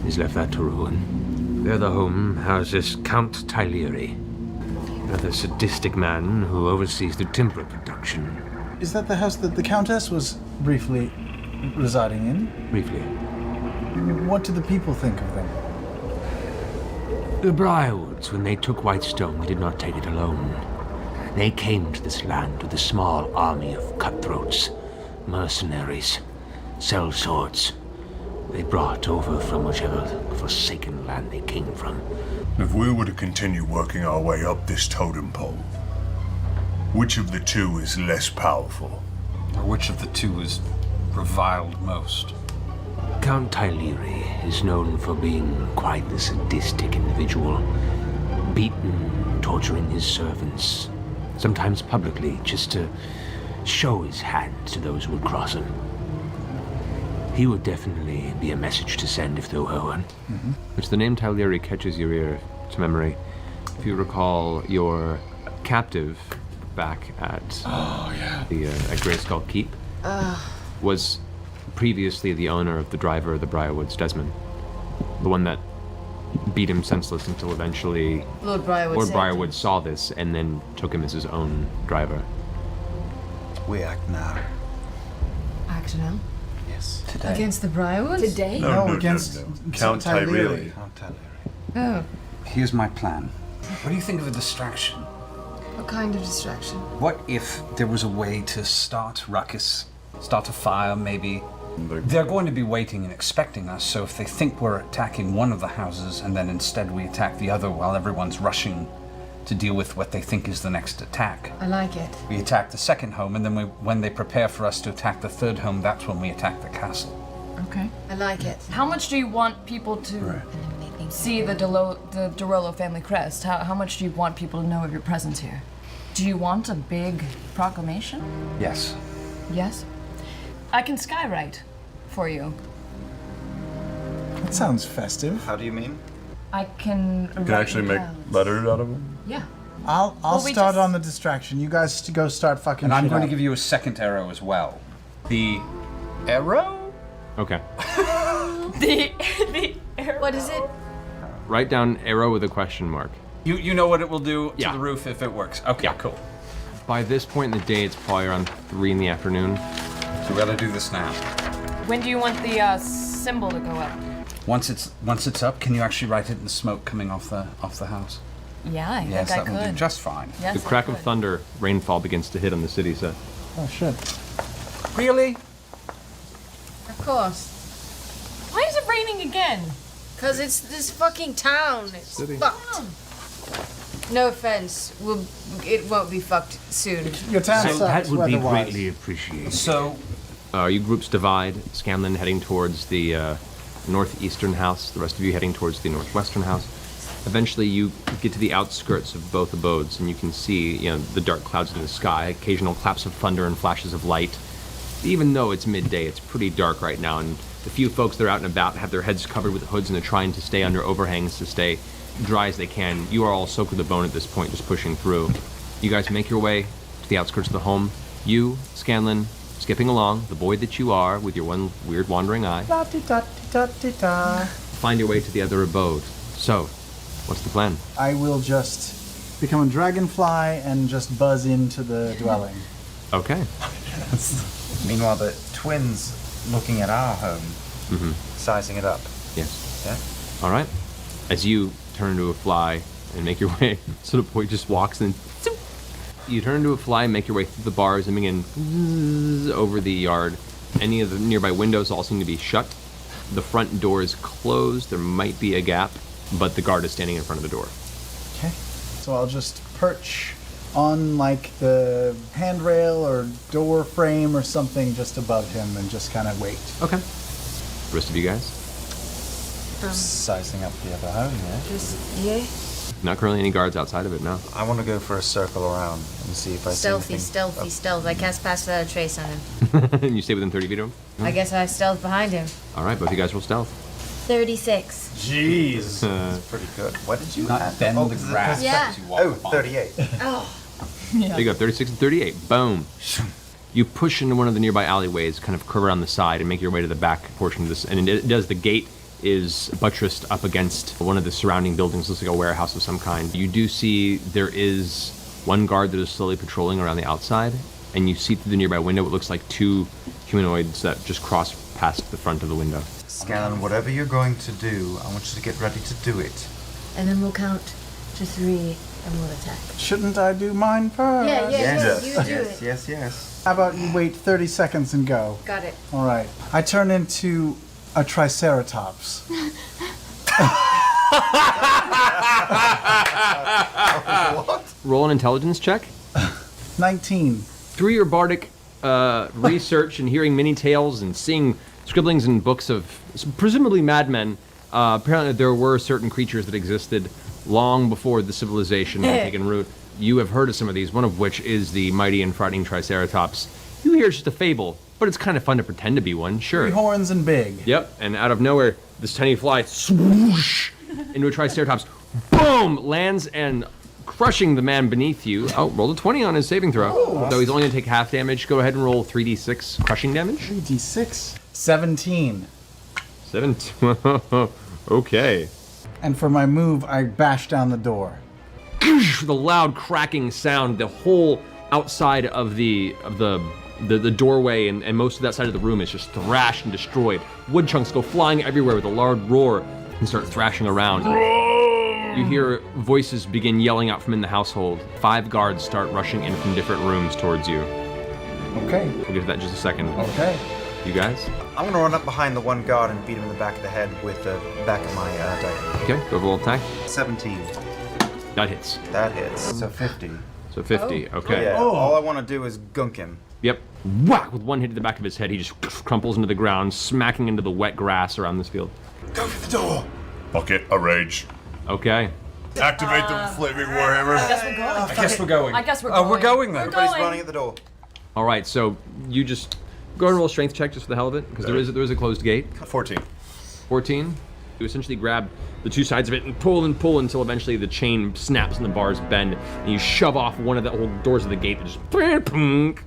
S9: he's left that to ruin. The other home houses Count Tyleri, another sadistic man who oversees the timber production.
S4: Is that the house that the Countess was briefly residing in?
S9: Briefly.
S4: What do the people think of them?
S9: The Briarwoods, when they took Whitestone, they did not take it alone. They came to this land with a small army of cutthroats, mercenaries, sellswords. They brought over from whichever forsaken land they came from.
S10: If we were to continue working our way up this totem pole, which of the two is less powerful?
S6: Or which of the two is reviled most?
S9: Count Tyleri is known for being quite the sadistic individual. Beaten, torturing his servants, sometimes publicly, just to show his hand to those who would cross him. He would definitely be a message to send if there were one.
S1: Which the name Tyleri catches your ear to memory. If you recall, your captive back at at Greyskull Keep was previously the owner of the driver of the Briarwoods, Desmond. The one that beat him senseless until eventually
S2: Lord Briarwood.
S1: Lord
S2: saved
S1: Briarwood saw this and then took him as his own driver.
S7: We act now.
S2: him. Act now.
S7: Yes.
S6: Today.
S2: Against the Briarwoods?
S3: Today?
S4: No, against
S5: Count Tyleri.
S7: Count Tyleri.
S2: Oh,
S6: Here's my plan. What do you think of a distraction?
S2: what kind of distraction?
S6: What if there was a way to start ruckus, start a fire maybe? They're going to be waiting and expecting us, so if they think we're attacking one of the houses and then instead we attack the other while everyone's rushing to deal with what they think is the next attack.
S2: I like it.
S6: We attack the second home, and then when they prepare for us to attack the third home, that's when we attack the castle.
S3: Okay.
S2: I like it.
S3: How much do you want people to see the Dorolo family crest? How much do you want people to know of your presence here? Do you want a big proclamation?
S6: Yes.
S3: Yes. I can skywrite for you.
S4: That sounds festive.
S7: How do you mean?
S3: I can.
S5: You can actually make letters out of them.
S3: Yeah.
S4: I'll
S3: Well, we
S4: start
S3: just-
S4: on the distraction. You guys go start fucking
S6: And I'm
S4: shit
S6: going to
S4: up.
S6: give you a second arrow as well. The arrow?
S1: Okay.
S3: The arrow.
S2: What is it?
S1: Write down arrow with a question mark.
S6: You know what it will do to
S1: Yeah.
S6: the roof if it works. Okay, cool.
S1: By this point in the day, it's probably around 3 in the afternoon.
S6: So we gotta do this now.
S3: When do you want the symbol to go up?
S6: Once it's up, can you actually write it in the smoke coming off the house?
S3: Yeah, I
S6: Yes,
S3: think I
S6: that will do
S3: could.
S6: just fine.
S3: Yes,
S1: The
S3: I
S1: crack of
S3: could.
S1: thunder, rainfall begins to hit on the city set.
S4: Oh shit.
S6: Really?
S2: Of course.
S3: Why is it raining again?
S2: Because it's this fucking town. It's fucked. No offense. It won't be fucked soon.
S4: Your town
S9: So
S4: sucks
S9: that would be
S4: weather-wise.
S9: greatly appreciated.
S6: So
S1: You groups divide. Scanlan heading towards the northeastern house. The rest of you heading towards the northwestern house. Eventually, you get to the outskirts of both abodes, and you can see, the dark clouds in the sky, occasional claps of thunder and flashes of light. Even though it's midday, it's pretty dark right now, and the few folks that are out and about have their heads covered with hoods and they're trying to stay under overhangs to stay dry as they can. You are all soaked to the bone at this point, just pushing through. You guys make your way to the outskirts of the home. You, Scanlan, skipping along, the boy that you are, with your one weird wandering eye,
S4: Da-di-da-di-da-di-da.
S1: find your way to the other abode. So, what's the plan?
S4: I will just become a dragonfly and just buzz into the dwelling.
S1: Okay.
S11: Meanwhile, the twins looking at our home, sizing it up.
S1: Yes.
S11: Yeah.
S1: All right. As you turn into a fly and make your way, so the boy just walks and zoop. You turn into a fly and make your way through the bars and begin zzz over the yard. Any of the nearby windows all seem to be shut. The front door is closed. There might be a gap, but the guard is standing in front of the door.
S4: Okay. So I'll just perch on like the handrail or door frame or something just above him and just kind of wait.
S1: Okay. The rest of you guys?
S11: Sizing up the other home, yeah?
S1: Not currently any guards outside of it, no.
S11: I want to go for a circle around and see if I see anything.
S2: Stealth. I cast pass without a trace on him.
S1: And you stay within 30 feet of him?
S2: I guess I stealth behind him.
S1: All right, both you guys roll stealth.
S2: 36.
S11: Jeez. That's pretty good. What did you
S12: Not bend the grass.
S2: Yeah.
S12: as you walk
S11: Oh,
S12: upon.
S11: 38.
S2: Oh.
S1: There you go, 36 and 38. Boom. You push into one of the nearby alleyways, kind of curve around the side, and make your way to the back portion of this. And it does, the gate is buttressed up against one of the surrounding buildings. Looks like a warehouse of some kind. You do see there is one guard that is slowly patrolling around the outside, and you see through the nearby window what looks like two humanoids that just cross past the front of the window.
S11: Scanlan, whatever you're going to do, I want you to get ready to do it.
S2: And then we'll count to 3 and we'll attack.
S4: Shouldn't I do mine first?
S2: Yeah, you do it.
S11: Yes.
S4: How about you wait 30 seconds and go?
S2: Got it.
S4: All right. I turn into a triceratops.
S1: Roll an intelligence check.
S4: 19.
S1: Through your bardic research and hearing many tales and seeing scribblings in books of presumably madmen, apparently there were certain creatures that existed long before the civilization had taken root. You have heard of some of these, one of which is the mighty and frightening Triceratops. You hear it's just a fable, but it's kind of fun to pretend to be one, sure.
S4: 3 horns and big.
S1: Yep, and out of nowhere, this tiny fly swoosh into a Triceratops, boom, lands and crushing the man beneath you. Oh, roll a 20 on his saving throw. Though he's only going to take half damage, go ahead and roll 3d6 crushing damage.
S4: 3d6. 17.
S1: 17. Okay.
S4: And for my move, I bash down the door.
S1: The loud cracking sound, the whole outside of the doorway and most of that side of the room is just thrashed and destroyed. Wood chunks go flying everywhere with a loud roar and start thrashing around. You hear voices begin yelling out from in the household. 5 guards start rushing in from different rooms towards you.
S4: Okay.
S1: We'll get to that in just a second.
S4: Okay.
S1: You guys?
S11: I'm going to run up behind the one guard and beat him in the back of the head with the back of my dagger.
S1: Okay, go roll attack.
S11: 17.
S1: That hits.
S11: That hits. So 50.
S1: So 50, okay.
S11: Yeah, all I want to do is gunk him.
S1: Yep. Whack! With one hit to the back of his head, he just crumples into the ground, smacking into the wet grass around this field.
S10: Go for the door. Bucket, a rage.
S1: Okay.
S10: Activate the flaming warhammer.
S3: I guess we're going.
S6: I guess we're going.
S3: I guess we're going.
S6: Oh, we're going then.
S11: Everybody's running at the door.
S1: All right, so you just go ahead and roll a strength check just for the hell of it, because there is a closed gate.
S10: 14.
S1: 14. You essentially grab the two sides of it and pull until eventually the chain snaps and the bars bend, and you shove off one of the old doors of the gate that just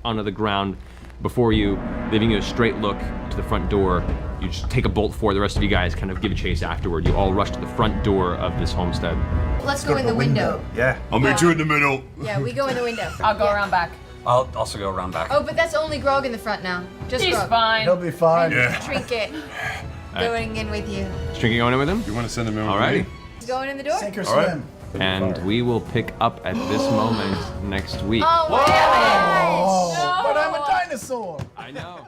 S1: onto the ground before you, leaving you a straight look to the front door. You just take a bolt for it. The rest of you guys kind of give chase afterward. You all rush to the front door of this homestead.
S2: Let's go in the window.
S11: Yeah.
S10: I'll meet you in the middle.
S2: Yeah, we go in the window.
S3: I'll go around back.
S6: I'll also go around back.
S2: Oh, but that's only Grog in the front now. Just
S3: He's
S2: Grog.
S3: fine.
S4: He'll be fine.
S10: Yeah.
S2: Trinket. Going in with you.
S1: Stringy going in with him?
S10: You want to send him in with
S1: Alrighty.
S10: me?
S2: He's going in the door.
S4: Sink or
S10: All right.
S4: swim.
S1: And we will pick up at this moment next week.
S2: Oh, damn it!
S4: Oh, but I'm a dinosaur.
S1: I know.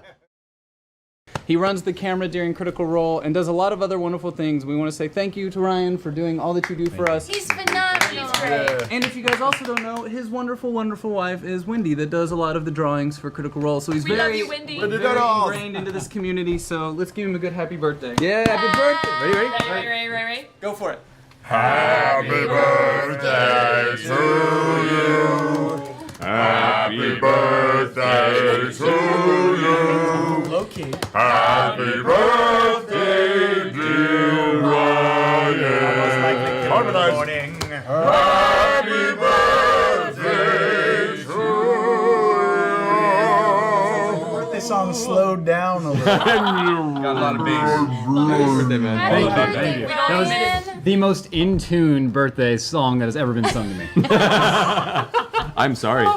S12: He runs the camera during Critical Role and does a lot of other wonderful things. We want to say thank you to Ryan for doing all that you do for us.
S2: He's phenomenal. He's great.
S12: And if you guys also don't know, his wonderful, wonderful wife is Wendy that does a lot of the drawings for Critical Role. So he's
S3: We love
S12: very,
S3: you, Wendy.
S12: very ingrained into this community. So let's give him a good happy birthday. Yeah, happy birthday.
S3: Ready?
S12: Go for it.
S10: Happy birthday to you. Happy birthday to you.
S4: Low-key.
S10: Happy birthday, dear Ryan. Harmonize. Happy birthday to you.
S4: Birthday song slowed down a little.
S6: Got a lot of bass.
S1: Happy birthday, man.
S2: Happy birthday, Ryan.
S12: the most in tune birthday song that has ever been sung to me.
S1: I'm sorry.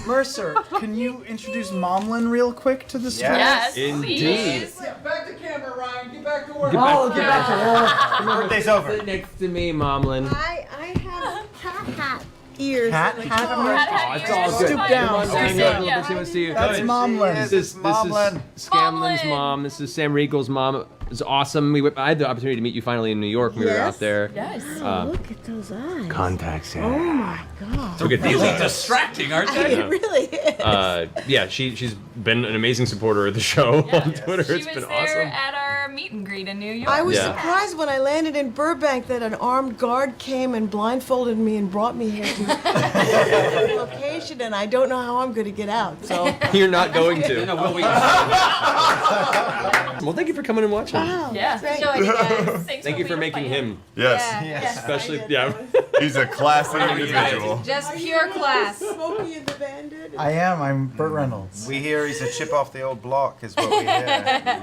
S4: Mercer, can you introduce Momlin real quick to the stream?
S3: Yes,
S1: Indeed.
S6: Back to camera, Ryan. Get back to work.
S1: Get back to work.
S11: Birthday's over.
S1: Sit next to me, Momlin.
S13: I have cat hat ears.
S4: Cat
S13: and
S4: hat
S13: a
S4: ears?
S1: It's all good.
S4: Stoop
S1: Come
S4: down.
S1: on, Daniel.
S3: Yeah.
S1: Let's see what see you.
S4: That's Momlin.
S1: This is
S11: Momlin.
S1: Scamlin's
S3: Momlin.
S1: mom. This is Sam Riegel's mom. It's awesome. I had the opportunity to meet you finally in New York when we were out there.
S3: Yes.
S13: Look at those eyes.
S9: Contacts, yeah.
S13: Oh my god.
S1: Look at these.
S6: Really distracting, aren't they?
S13: It really is.
S1: Yeah, she's been an amazing supporter of the show on Twitter.
S3: She
S1: It's
S3: was
S1: been
S3: there
S1: awesome.
S3: at our meet and greet in New York.
S13: I was
S1: Yeah.
S13: surprised when I landed in Burbank that an armed guard came and blindfolded me and brought me here to the location, and I don't know how I'm going to get out. So.
S1: You're not going to.
S6: No, we'll wait.
S1: Well, thank you for coming and watching.
S13: Wow,
S3: Yeah.
S13: great.
S2: Enjoyed it, guys.
S3: Thanks
S1: Thank you for
S3: being a
S1: making
S3: fan.
S1: him,
S5: Yes.
S1: especially.
S13: I did.
S1: Yeah.
S5: He's a classy individual.
S2: Just pure class.
S13: Smokey and the Bandit.
S4: I am. I'm Burt Reynolds.
S11: We hear he's a chip off the old block, is what we hear.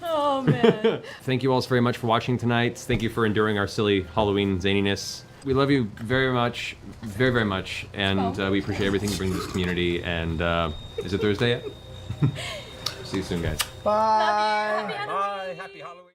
S3: Oh man.
S1: Thank you all very much for watching tonight. Thank you for enduring our silly Halloween zaniness. We love you very much, very, very much, and we appreciate everything you bring to this community. And is it Thursday yet? See you soon, guys.
S4: Bye.
S3: Happy Halloween.
S6: Bye. Happy Halloween.